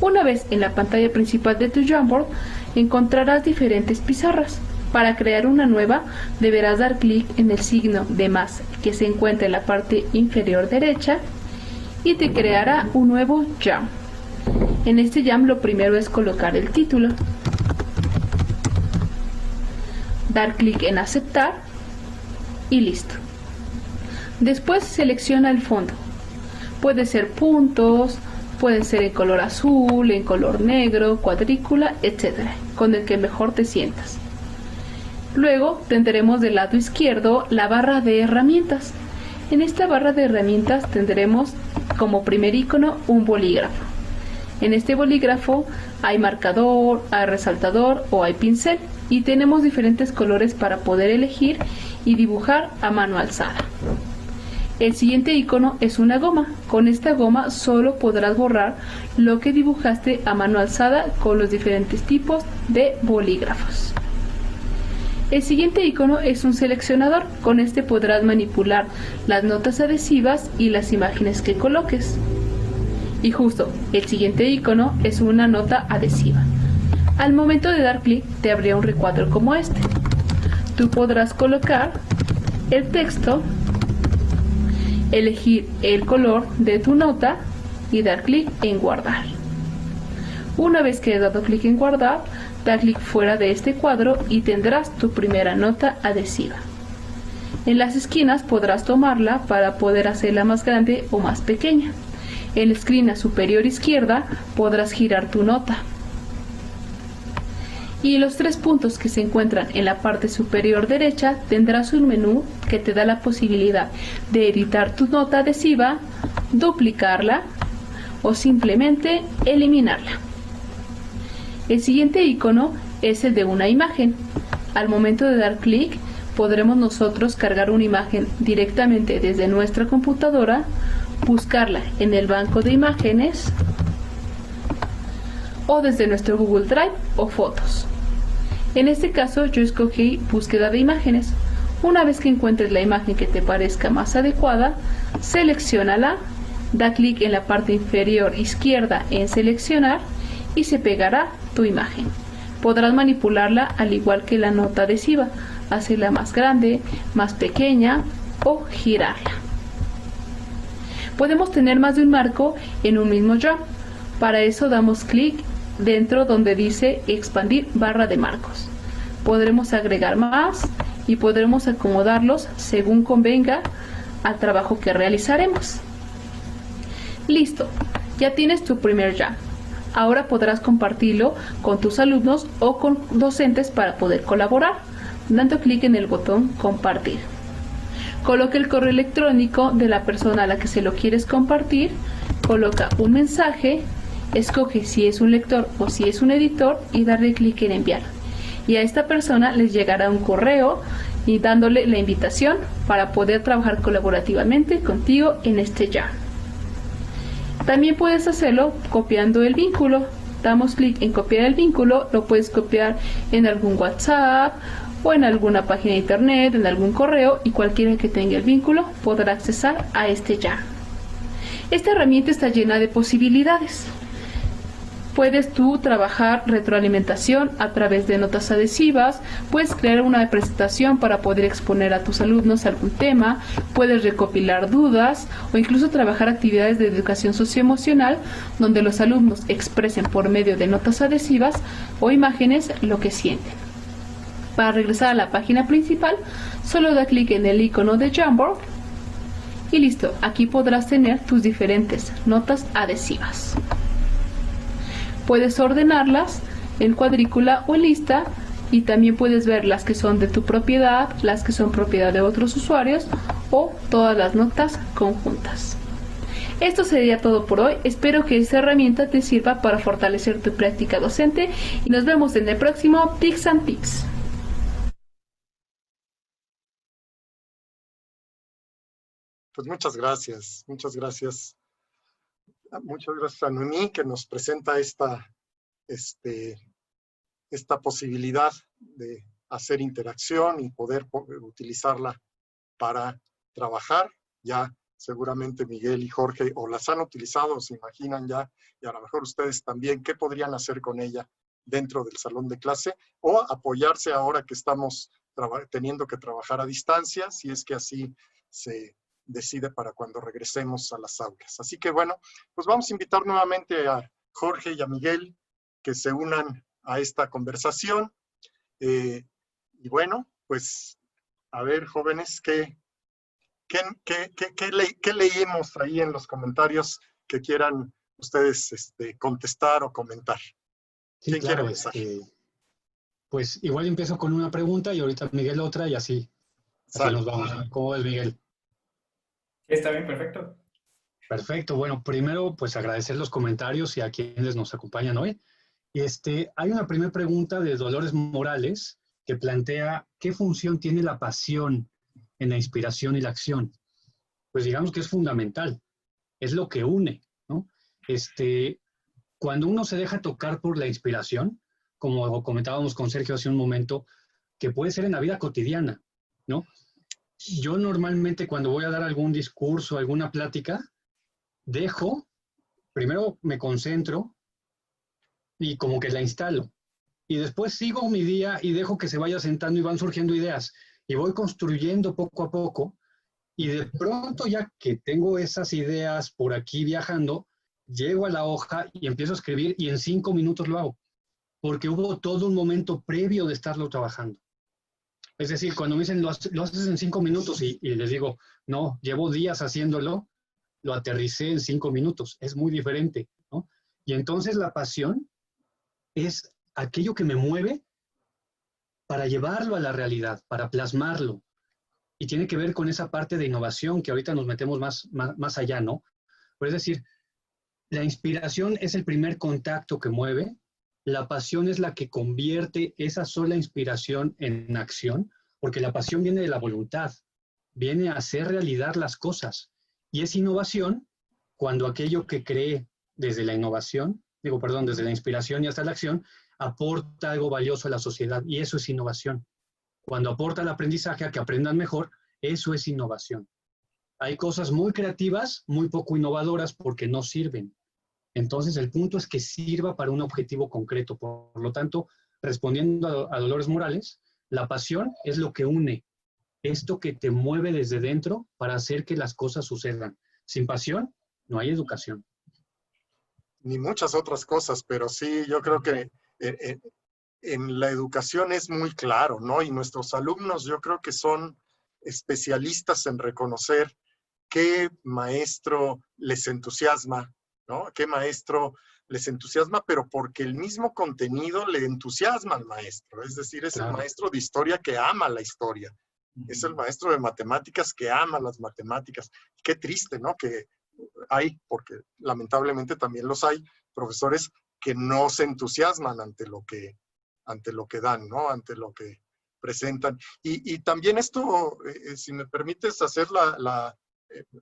Una vez en la pantalla principal de tu Jamboard, encontrarás diferentes pizarras. Para crear una nueva, deberás dar clic en el signo de más que se encuentra en la parte inferior derecha y te creará un nuevo Jam. En este Jam lo primero es colocar el título. Dar clic en aceptar y listo. Después selecciona el fondo. Puede ser puntos, puede ser en color azul, en color negro, cuadrícula, etc. Con el que mejor te sientas. Luego tendremos del lado izquierdo la barra de herramientas. En esta barra de herramientas tendremos como primer icono un bolígrafo. En este bolígrafo hay marcador, hay resaltador o hay pincel y tenemos diferentes colores para poder elegir y dibujar a mano alzada. El siguiente icono es una goma. Con esta goma solo podrás borrar lo que dibujaste a mano alzada con los diferentes tipos de bolígrafos. El siguiente icono es un seleccionador. Con este podrás manipular las notas adhesivas y las imágenes que coloques. Y justo el siguiente icono es una nota adhesiva. Al momento de dar clic te abrirá un recuadro como este. Tú podrás colocar el texto, elegir el color de tu nota y dar clic en guardar. Una vez que has dado clic en guardar, da clic fuera de este cuadro y tendrás tu primera nota adhesiva. En las esquinas podrás tomarla para poder hacerla más grande o más pequeña. En la esquina superior izquierda podrás girar tu nota. Y en los tres puntos que se encuentran en la parte superior derecha tendrás un menú que te da la posibilidad de editar tu nota adhesiva, duplicarla o simplemente eliminarla. El siguiente icono es el de una imagen. Al momento de dar clic podremos nosotros cargar una imagen directamente desde nuestra computadora, buscarla en el banco de imágenes o desde nuestro Google Drive o fotos. En este caso yo escogí búsqueda de imágenes. Una vez que encuentres la imagen que te parezca más adecuada, selecciónala, da clic en la parte inferior izquierda en seleccionar y se pegará tu imagen. Podrás manipularla al igual que la nota adhesiva, hacerla más grande, más pequeña o girarla. Podemos tener más de un marco en un mismo Jam. Para eso damos clic dentro donde dice expandir barra de marcos. Podremos agregar más y podremos acomodarlos según convenga al trabajo que realizaremos. Listo, ya tienes tu primer Jam. Ahora podrás compartirlo con tus alumnos o con docentes para poder colaborar, dando clic en el botón compartir. Coloca el correo electrónico de la persona a la que se lo quieres compartir, coloca un mensaje, escoge si es un lector o si es un editor y darle clic en enviar. Y a esta persona les llegará un correo y dándole la invitación para poder trabajar colaborativamente contigo en este Jam. También puedes hacerlo copiando el vínculo. damos clic en copiar el vínculo, lo puedes copiar en algún WhatsApp o en alguna página de internet, en algún correo, y cualquiera que tenga el vínculo podrá accesar a este ya. Esta herramienta está llena de posibilidades. Puedes tú trabajar retroalimentación a través de notas adhesivas, puedes crear una presentación para poder exponer a tus alumnos algún tema, puedes recopilar dudas o incluso trabajar actividades de educación socioemocional donde los alumnos expresen por medio de notas adhesivas o imágenes lo que sienten. Para regresar a la página principal, solo da clic en el icono de Jamboard y listo, aquí podrás tener tus diferentes notas adhesivas. Puedes ordenarlas en cuadrícula o lista y también puedes ver las que son de tu propiedad, las que son propiedad de otros usuarios o todas las notas conjuntas. Esto sería todo por hoy. Espero que esta herramienta te sirva para fortalecer tu práctica docente y nos vemos en el próximo Tips and Tips. Pues muchas gracias. Muchas gracias a Noemí, que nos presenta esta posibilidad de hacer interacción y poder utilizarla para trabajar. Ya seguramente Miguel y Jorge o las han utilizado, se imaginan ya, y a lo mejor ustedes también, qué podrían hacer con ella dentro del salón de clase o apoyarse ahora que estamos teniendo que trabajar a distancia, si es que así se decide para cuando regresemos a las aulas. Así que bueno, pues vamos a invitar nuevamente a Jorge y a Miguel que se unan a esta conversación. Y bueno, pues a ver, jóvenes, ¿qué leímos ahí en los comentarios que quieran ustedes contestar o comentar? Sí, ¿Quién claro, quiere empezar? pues igual empiezo con una pregunta y ahorita Miguel otra y así nos vamos. ¿Cómo ves, Miguel? Está bien, perfecto. Perfecto. Bueno, primero, pues agradecer los comentarios y a quienes nos acompañan hoy. Hay una primera pregunta de Dolores Morales que plantea ¿qué función tiene la pasión en la inspiración y la acción? Pues digamos que es fundamental. Es lo que une, ¿no? Cuando uno se deja tocar por la inspiración, como comentábamos con Sergio hace un momento, que puede ser en la vida cotidiana, ¿no? Yo normalmente cuando voy a dar algún discurso, alguna plática, primero me concentro y como que la instalo. Y después sigo mi día y dejo que se vaya sentando y van surgiendo ideas. Y voy construyendo poco a poco. Y de pronto ya que tengo esas ideas por aquí viajando, llego a la hoja y empiezo a escribir y en 5 minutos lo hago. Porque hubo todo un momento previo de estarlo trabajando. Es decir, cuando me dicen, lo haces en 5 minutos y les digo, no, llevo días haciéndolo, lo aterricé en 5 minutos. Es muy diferente, ¿no? Y entonces la pasión es aquello que me mueve para llevarlo a la realidad, para plasmarlo. Y tiene que ver con esa parte de innovación que ahorita nos metemos más allá, ¿no? Pero es decir, la inspiración es el primer contacto que mueve. La pasión es la que convierte esa sola inspiración en acción, porque la pasión viene de la voluntad, viene a hacer realidad las cosas. Y es innovación cuando aquello que cree desde la desde la inspiración y hasta la acción, aporta algo valioso a la sociedad. Y eso es innovación. Cuando aporta el aprendizaje a que aprendan mejor, eso es innovación. Hay cosas muy creativas, muy poco innovadoras porque no sirven. Entonces, el punto es que sirva para un objetivo concreto. Por lo tanto, respondiendo a Dolores Morales, la pasión es lo que une, esto que te mueve desde dentro para hacer que las cosas sucedan. Sin pasión, no hay educación. Ni muchas otras cosas, pero sí, yo creo que en la educación es muy claro, ¿no? Y nuestros alumnos yo creo que son especialistas en reconocer qué maestro les entusiasma, ¿no? ¿Qué maestro les entusiasma? Pero porque el mismo contenido le entusiasma al maestro. Es decir, es el maestro de historia que ama la historia. Es el maestro de matemáticas que ama las matemáticas. Qué triste, ¿no? Que hay, porque lamentablemente también los hay, profesores que no se entusiasman ante lo que dan, ¿no? Ante lo que presentan. Y también esto, si me permites hacer la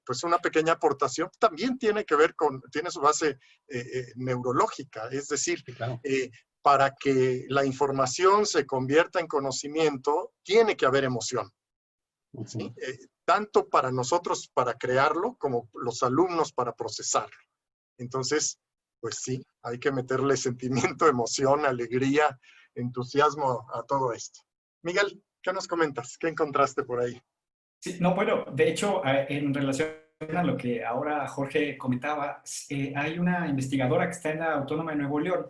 pues una pequeña aportación, también tiene que ver tiene su base neurológica, es decir, Sí, claro. Para que la información se convierta en conocimiento, tiene que haber emoción. ¿Sí? Tanto para nosotros para crearlo, como los alumnos para procesarlo. Entonces, pues sí, hay que meterle sentimiento, emoción, alegría, entusiasmo a todo esto. Miguel, ¿qué nos comentas? ¿Qué encontraste por ahí? Sí, no, bueno, de hecho, en relación a lo que ahora Jorge comentaba, hay una investigadora que está en la Autónoma de Nuevo León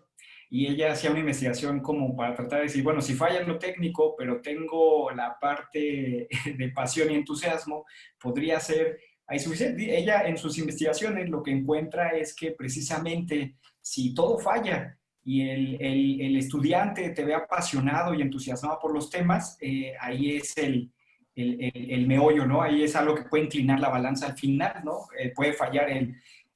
y ella hacía una investigación como para tratar de decir, bueno, si falla en lo técnico, pero tengo la parte de pasión y entusiasmo, podría ser ahí suficiente. Ella en sus investigaciones lo que encuentra es que precisamente si todo falla y el estudiante te ve apasionado y entusiasmado por los temas, ahí es el meollo, ¿no? Ahí es algo que puede inclinar la balanza al final, ¿no? Puede fallar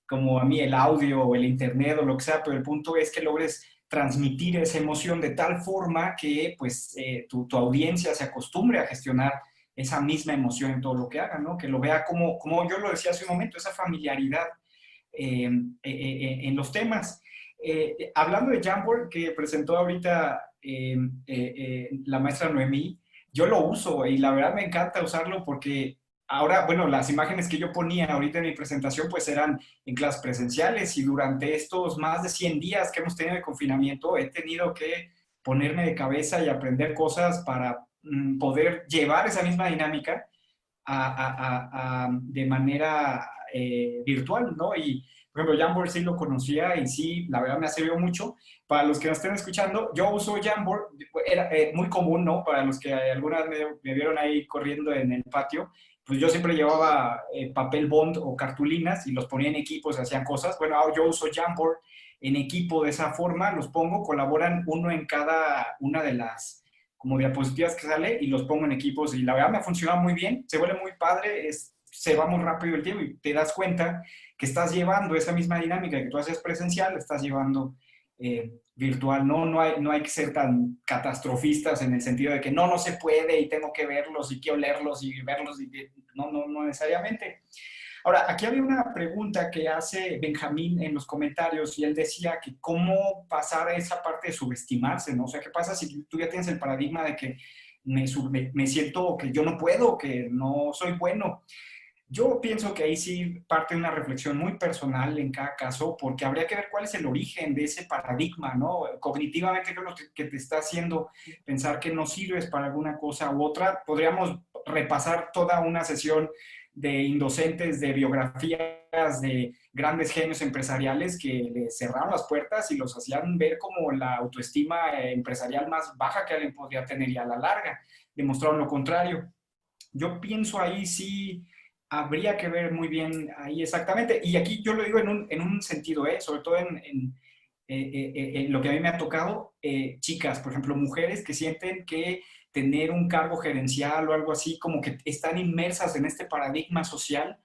como a mí el audio o el internet o lo que sea, pero el punto es que logres transmitir esa emoción de tal forma que pues tu audiencia se acostumbre a gestionar esa misma emoción en todo lo que haga, ¿no? Que lo vea como yo lo decía hace un momento, esa familiaridad en los temas. Hablando de Jamboard que presentó ahorita la maestra Noemí, yo lo uso y la verdad me encanta usarlo porque ahora, bueno, las imágenes que yo ponía ahorita en mi presentación pues eran en clases presenciales y durante estos más de 100 días que hemos tenido de confinamiento he tenido que ponerme de cabeza y aprender cosas para poder llevar esa misma dinámica de manera virtual, ¿no? Y, por ejemplo, Jamboard sí lo conocía y sí, la verdad me ha servido mucho. Para los que nos estén escuchando, yo uso Jamboard, era muy común, ¿no? Para los que alguna vez me vieron ahí corriendo en el patio, pues yo siempre llevaba papel bond o cartulinas y los ponía en equipos, hacían cosas. Bueno, yo uso Jamboard en equipo de esa forma, los pongo, colaboran uno en cada una de las como diapositivas que sale y los pongo en equipos y la verdad me ha funcionado muy bien, se vuelve muy padre, se va muy rápido el tiempo y te das cuenta que estás llevando esa misma dinámica que tú haces presencial, la estás llevando virtual, ¿no? No hay que ser tan catastrofistas en el sentido de que no se puede y tengo que verlos y quiero leerlos y verlos, no necesariamente. Ahora, aquí había una pregunta que hace Benjamín en los comentarios y él decía que cómo pasar a esa parte de subestimarse, ¿no? O sea, ¿qué pasa si tú ya tienes el paradigma de que me siento que yo no puedo, que no soy bueno? Yo pienso que ahí sí parte de una reflexión muy personal en cada caso, porque habría que ver cuál es el origen de ese paradigma, ¿no? Cognitivamente, ¿qué es lo que te está haciendo pensar que no sirves para alguna cosa u otra? Podríamos repasar toda una sesión de indocentes, de biografías de grandes genios empresariales que les cerraron las puertas y los hacían ver como la autoestima empresarial más baja que alguien podría tener y a la larga demostraron lo contrario. Yo pienso ahí sí habría que ver muy bien ahí exactamente. Y aquí yo lo digo en un sentido, sobre todo en lo que a mí me ha tocado, chicas, por ejemplo, mujeres que sienten que tener un cargo gerencial o algo así, como que están inmersas en este paradigma social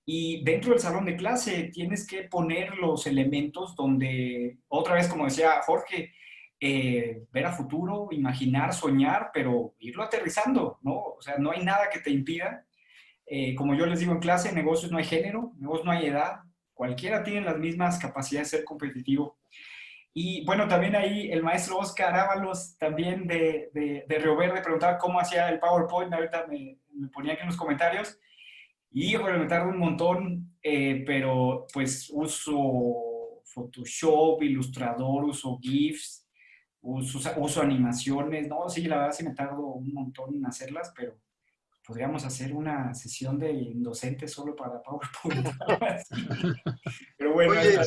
y dentro del salón de clase tienes que poner los elementos donde, otra vez, como decía Jorge, ver a futuro, imaginar, soñar, pero irlo aterrizando, ¿no? O sea, no hay nada que te impida. Como yo les digo en clase, en negocios no hay género, en negocios no hay edad, cualquiera tiene las mismas capacidades de ser competitivo. Y bueno, también ahí el maestro Oscar Ábalos, también de Río Verde, preguntaba cómo hacía el PowerPoint, ahorita me ponía aquí en los comentarios. Y híjole, me tardo un montón, pero pues uso Photoshop, Illustrator, uso GIFs, uso animaciones. No, sí, la verdad sí me tardo un montón en hacerlas, pero podríamos hacer una sesión de docentes solo para PowerPoint. Pero bueno, Oye,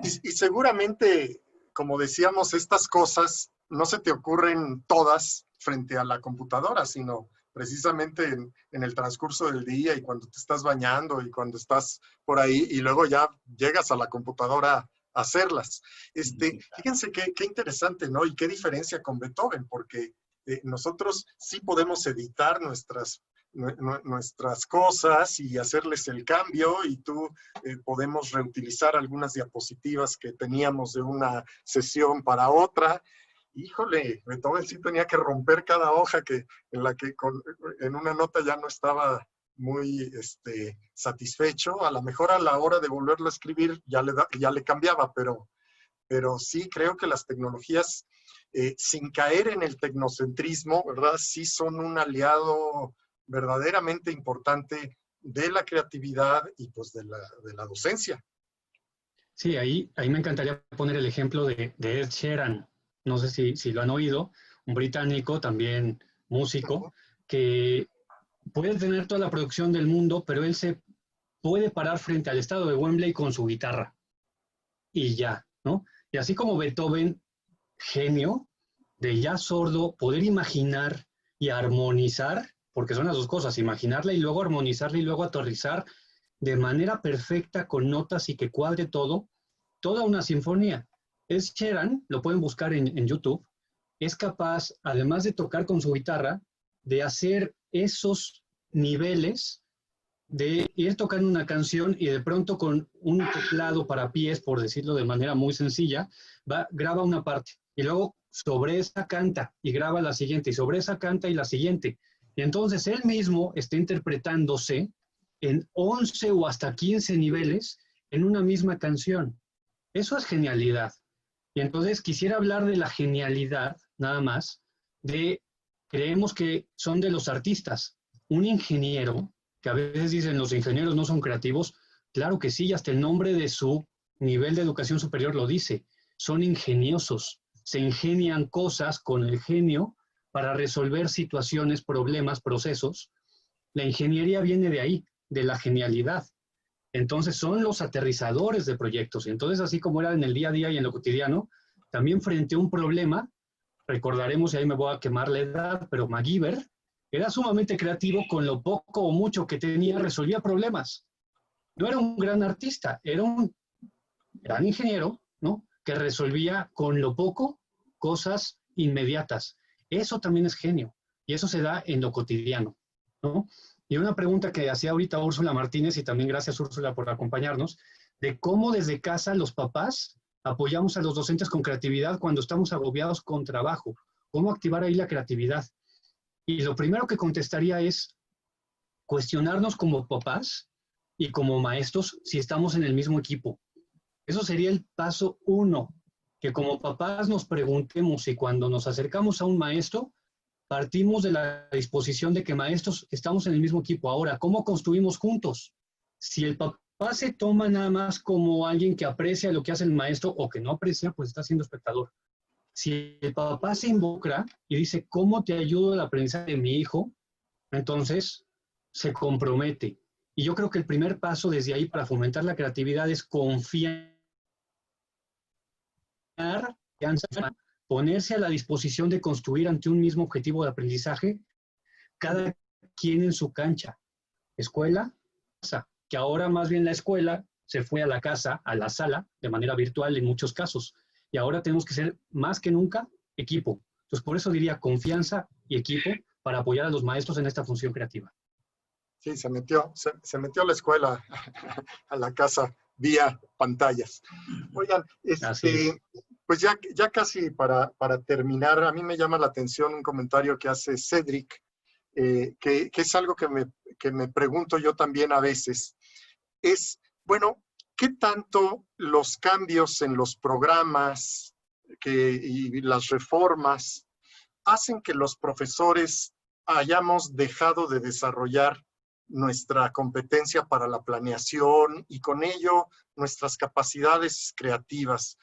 y seguramente, como decíamos, estas cosas no se te ocurren todas frente a la computadora, sino precisamente en el transcurso del día y cuando te estás bañando y cuando estás por ahí y luego ya llegas a la computadora a hacerlas. Fíjense qué interesante, ¿no? Y qué diferencia con Beethoven, porque nosotros sí podemos editar nuestras cosas y hacerles el cambio y podemos reutilizar algunas diapositivas que teníamos de una sesión para otra. Híjole, Beethoven sí tenía que romper cada hoja en la que en una nota ya no estaba muy satisfecho. A lo mejor a la hora de volverlo a escribir ya le cambiaba, pero sí creo que las tecnologías, sin caer en el tecnocentrismo, ¿verdad? Sí son un aliado verdaderamente importante de la creatividad y pues de la docencia. Sí, ahí me encantaría poner el ejemplo de Ed Sheeran. No sé si lo han oído, un británico, también músico, que puede tener toda la producción del mundo, pero él se puede parar frente al estadio de Wembley con su guitarra y ya, ¿no? Y así como Beethoven, genio, de ya sordo, poder imaginar y armonizar, porque son las dos cosas, imaginarla y luego armonizarla y luego aterrizar de manera perfecta con notas y que cuadre todo, toda una sinfonía. Es Sheeran, lo pueden buscar en YouTube, es capaz, además de tocar con su guitarra, de hacer esos niveles de ir tocando una canción y de pronto con un teclado para pies, por decirlo de manera muy sencilla, graba una parte y luego sobre esa canta y graba la siguiente y sobre esa canta y la siguiente. Y entonces él mismo está interpretándose en 11 o hasta 15 niveles en una misma canción. Eso es genialidad. Y entonces quisiera hablar de la genialidad, nada más, creemos que son de los artistas. Un ingeniero, que a veces dicen los ingenieros no son creativos, claro que sí, hasta el nombre de su nivel de educación superior lo dice, son ingeniosos, se ingenian cosas con el genio para resolver situaciones, problemas, procesos. La ingeniería viene de ahí, de la genialidad. Entonces son los aterrizadores de proyectos. Y entonces, así como era en el día a día y en lo cotidiano, también frente a un problema, recordaremos, y ahí me voy a quemar la edad, pero MacGyver era sumamente creativo, con lo poco o mucho que tenía, resolvía problemas. No era un gran artista, era un gran ingeniero, ¿no? Que resolvía con lo poco cosas inmediatas. Eso también es genio, y eso se da en lo cotidiano, ¿no? Y una pregunta que hacía ahorita Úrsula Martínez, y también gracias Úrsula por acompañarnos, de cómo desde casa los papás apoyamos a los docentes con creatividad cuando estamos agobiados con trabajo. ¿Cómo activar ahí la creatividad? Y lo primero que contestaría es cuestionarnos como papás y como maestros si estamos en el mismo equipo. Eso sería el paso 1, que como papás nos preguntemos si cuando nos acercamos a un maestro, partimos de la disposición de que maestros estamos en el mismo equipo. Ahora, ¿cómo construimos juntos? Si el papá se toma nada más como alguien que aprecia lo que hace el maestro o que no aprecia, pues está siendo espectador. Si el papá se involucra y dice, ¿cómo te ayudo al aprendizaje de mi hijo? Entonces se compromete. Y yo creo que el primer paso desde ahí para fomentar la creatividad es confiar, ponerse a la disposición de construir ante un mismo objetivo de aprendizaje, cada quien en su cancha. Escuela, casa, que ahora más bien la escuela se fue a la casa, a la sala, de manera virtual en muchos casos. Y ahora tenemos que ser más que nunca equipo. Entonces, por eso diría confianza y equipo para apoyar a los maestros en esta función creativa. Sí, se metió a la escuela, a la casa, vía pantallas. Oigan, pues ya casi para terminar, a mí me llama la atención un comentario que hace Cedric, que es algo que me pregunto yo también a veces. Es, bueno, ¿qué tanto los cambios en los programas y las reformas hacen que los profesores hayamos dejado de desarrollar nuestra competencia para la planeación y con ello nuestras capacidades creativas?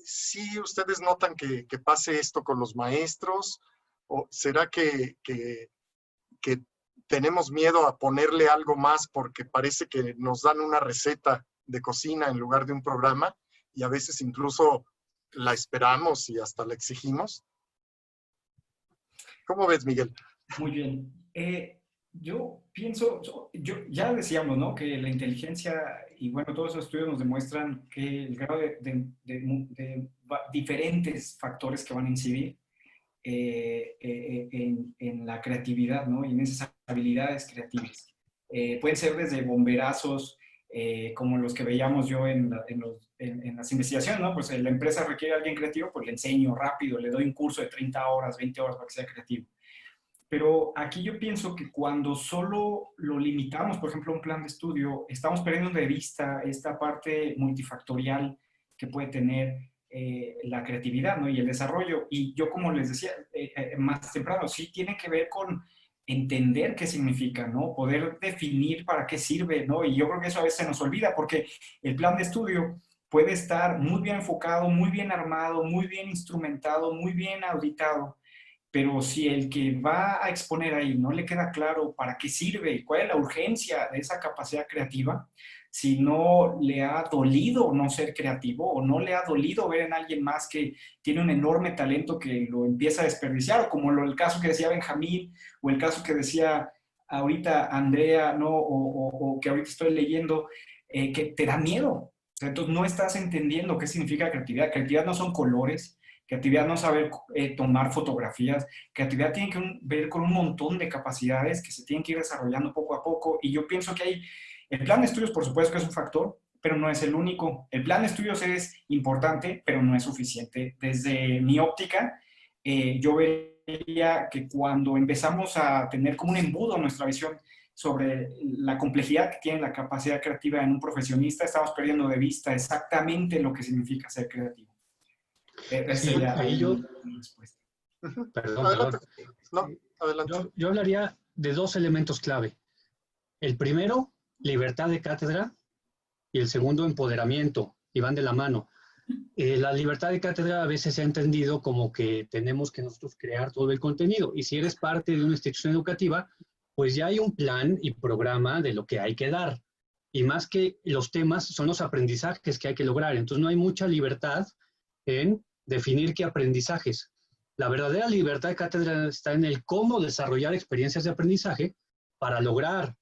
¿Sí ustedes notan que pase esto con los maestros? ¿O será que tenemos miedo a ponerle algo más porque parece que nos dan una receta de cocina en lugar de un programa y a veces incluso la esperamos y hasta la exigimos? ¿Cómo ves, Miguel? Muy bien. Yo pienso, ya decíamos, ¿no? Que la inteligencia, y bueno, todos los estudios nos demuestran que el grado de diferentes factores que van a incidir en la creatividad, ¿no? Y en esas habilidades creativas. Pueden ser desde bomberazos, como los que veíamos yo en las investigaciones, ¿no? Pues la empresa requiere a alguien creativo, pues le enseño rápido, le doy un curso de 30 horas, 20 horas para que sea creativo. Pero aquí yo pienso que cuando solo lo limitamos, por ejemplo, a un plan de estudio, estamos perdiendo de vista esta parte multifactorial que puede tener la creatividad, ¿no? Y el desarrollo. Y yo, como les decía más temprano, sí tiene que ver con entender qué significa, ¿no? Poder definir para qué sirve, ¿no? Y yo creo que eso a veces se nos olvida porque el plan de estudio puede estar muy bien enfocado, muy bien armado, muy bien instrumentado, muy bien auditado, pero si el que va a exponer ahí no le queda claro para qué sirve, cuál es la urgencia de esa capacidad creativa, si no le ha dolido no ser creativo o no le ha dolido ver en alguien más que tiene un enorme talento que lo empieza a desperdiciar, como el caso que decía Benjamín o el caso que decía ahorita Andrea, ¿no? O que ahorita estoy leyendo, que te da miedo. Entonces no estás entendiendo qué significa creatividad. Creatividad no son colores, creatividad no saber tomar fotografías, creatividad tiene que ver con un montón de capacidades que se tienen que ir desarrollando poco a poco, y yo pienso que hay, el plan de estudios por supuesto que es un factor, pero no es el único. El plan de estudios es importante, pero no es suficiente. Desde mi óptica, yo vería que cuando empezamos a tener como un embudo nuestra visión sobre la complejidad que tiene la capacidad creativa en un profesionista, estamos perdiendo de vista exactamente lo que significa ser creativo. Esa Sí, sería ahí yo, mi respuesta. perdón, Adelante. perdón. No, adelante. Yo hablaría de dos elementos clave. El primero, libertad de cátedra, y el segundo, empoderamiento, y van de la mano. La libertad de cátedra a veces se ha entendido como que tenemos que nosotros crear todo el contenido, y si eres parte de una institución educativa, pues ya hay un plan y programa de lo que hay que dar, y más que los temas son los aprendizajes que hay que lograr. Entonces no hay mucha libertad en definir qué aprendizajes. La verdadera libertad de cátedra está en el cómo desarrollar experiencias de aprendizaje para lograr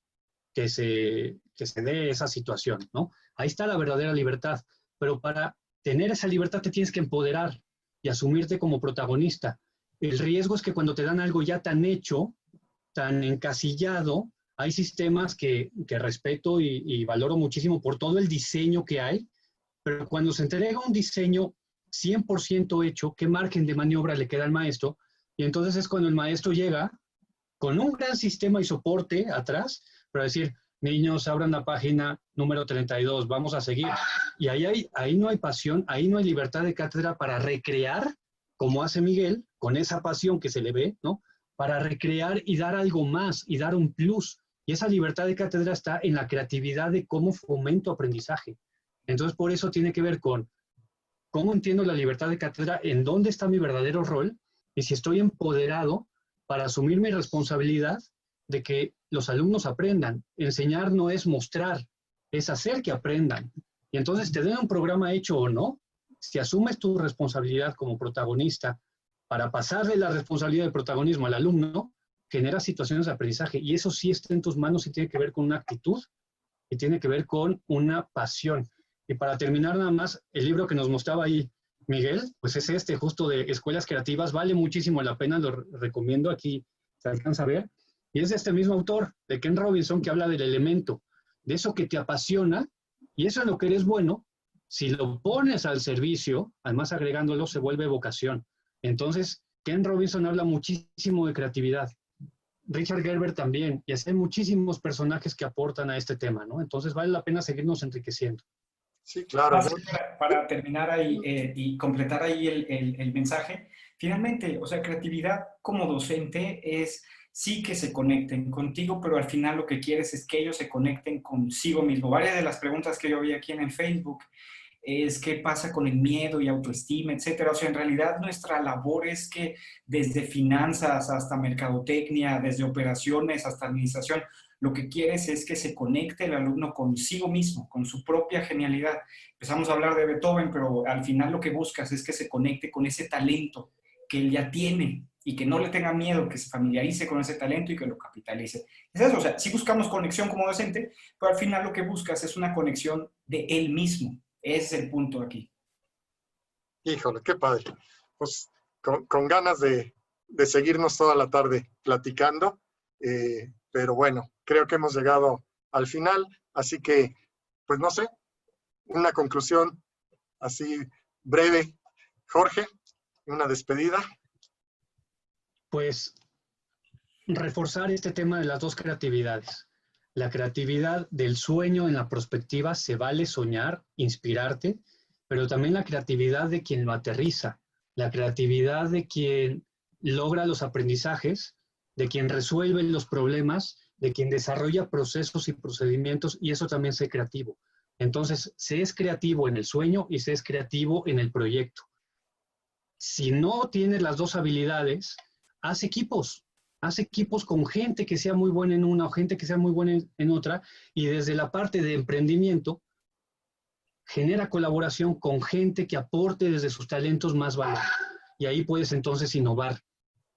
que se dé esa situación, ¿no? Ahí está la verdadera libertad, pero para tener esa libertad te tienes que empoderar y asumirte como protagonista. El riesgo es que cuando te dan algo ya tan hecho, tan encasillado, hay sistemas que respeto y valoro muchísimo por todo el diseño que hay, pero cuando se entrega un diseño 100% hecho, ¿qué margen de maniobra le queda al maestro? Y entonces es cuando el maestro llega con un gran sistema y soporte atrás para decir, niños, abran la página número 32, vamos a seguir. Y ahí no hay pasión, ahí no hay libertad de cátedra para recrear, como hace Miguel, con esa pasión que se le ve, ¿no? Para recrear y dar algo más y dar un plus. Y esa libertad de cátedra está en la creatividad de cómo fomento aprendizaje. Entonces, por eso tiene que ver con cómo entiendo la libertad de cátedra, en dónde está mi verdadero rol y si estoy empoderado para asumir mi responsabilidad de que los alumnos aprendan. Enseñar no es mostrar, es hacer que aprendan. Y entonces te den un programa hecho o no, si asumes tu responsabilidad como protagonista para pasarle la responsabilidad de protagonismo al alumno, genera situaciones de aprendizaje. Y eso sí está en tus manos y tiene que ver con una actitud y tiene que ver con una pasión. Y para terminar nada más, el libro que nos mostraba ahí Miguel, pues es este, justo de Escuelas Creativas, vale muchísimo la pena, lo recomiendo, aquí se alcanza a ver, y es de este mismo autor, de Ken Robinson, que habla del elemento, de eso que te apasiona, y eso en lo que eres bueno, si lo pones al servicio, además agregándolo, se vuelve vocación. Entonces, Ken Robinson habla muchísimo de creatividad, Richard Gerber también, y así hay muchísimos personajes que aportan a este tema, ¿no? Entonces vale la pena seguirnos enriqueciendo. Sí, claro. Para terminar ahí y completar ahí el mensaje, finalmente, o sea, creatividad como docente es sí que se conecten contigo, pero al final lo que quieres es que ellos se conecten consigo mismo. Varias de las preguntas que yo vi aquí en el Facebook es qué pasa con el miedo y autoestima, etcétera. O sea, en realidad nuestra labor es que desde finanzas hasta mercadotecnia, desde operaciones hasta administración, lo que quieres es que se conecte el alumno consigo mismo, con su propia genialidad. Empezamos a hablar de Beethoven, pero al final lo que buscas es que se conecte con ese talento que él ya tiene y que no le tenga miedo, que se familiarice con ese talento y que lo capitalice. Es eso, o sea, sí buscamos conexión como docente, pero al final lo que buscas es una conexión de él mismo. Ese es el punto aquí. Híjole, qué padre. Pues con ganas de seguirnos toda la tarde platicando, pero bueno, creo que hemos llegado al final, así que, pues no sé, una conclusión así breve. Jorge, una despedida. Pues reforzar este tema de las dos creatividades. La creatividad del sueño en la prospectiva, se vale soñar, inspirarte, pero también la creatividad de quien lo aterriza, la creatividad de quien logra los aprendizajes, de quien resuelve los problemas, de quien desarrolla procesos y procedimientos, y eso también es creativo. Entonces, se es creativo en el sueño y se es creativo en el proyecto. Si no tienes las dos habilidades, haz equipos con gente que sea muy buena en una o gente que sea muy buena en otra, y desde la parte de emprendimiento, genera colaboración con gente que aporte desde sus talentos más valor. Y ahí puedes entonces innovar,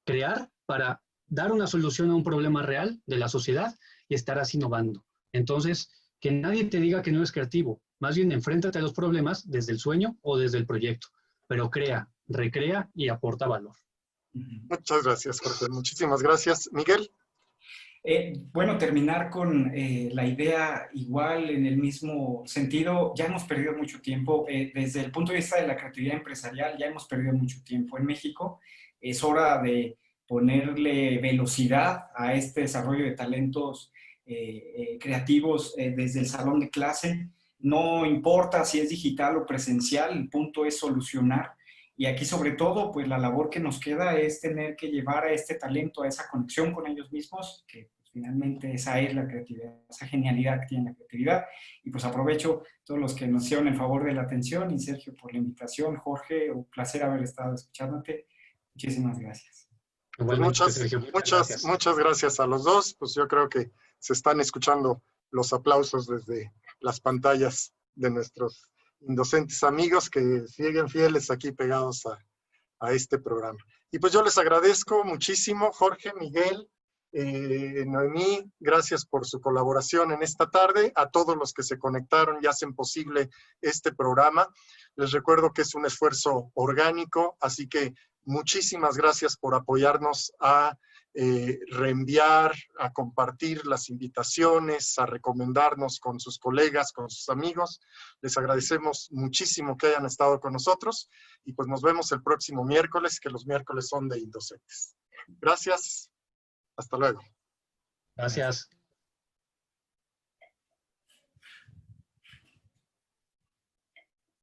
crear para dar una solución a un problema real de la sociedad y estarás innovando. Entonces, que nadie te diga que no eres creativo. Más bien, enfréntate a los problemas desde el sueño o desde el proyecto. Pero crea, recrea y aporta valor. Muchas gracias, Jorge. Muchísimas gracias. Miguel. Bueno, terminar con la idea igual en el mismo sentido. Ya hemos perdido mucho tiempo. Desde el punto de vista de la creatividad empresarial, ya hemos perdido mucho tiempo en México. Es hora de ponerle velocidad a este desarrollo de talentos creativos desde el salón de clase. No importa si es digital o presencial, el punto es solucionar. Y aquí, sobre todo, pues la labor que nos queda es tener que llevar a este talento, a esa conexión con ellos mismos, que pues, finalmente esa es la creatividad, esa genialidad que tiene la creatividad. Y pues aprovecho todos los que nos hicieron el favor de la atención, y Sergio por la invitación. Jorge, un placer haber estado escuchándote. Muchísimas gracias. Pues muchas gracias a los dos. Pues yo creo que se están escuchando los aplausos desde las pantallas de nuestros indocentes amigos que siguen fieles aquí pegados a este programa. Y pues yo les agradezco muchísimo, Jorge, Miguel, Noemí, gracias por su colaboración en esta tarde, a todos los que se conectaron y hacen posible este programa. Les recuerdo que es un esfuerzo orgánico, así que muchísimas gracias por apoyarnos a reenviar, a compartir las invitaciones, a recomendarnos con sus colegas, con sus amigos. Les agradecemos muchísimo que hayan estado con nosotros y pues nos vemos el próximo miércoles, que los miércoles son de Indocentes. Gracias. Hasta luego. Gracias.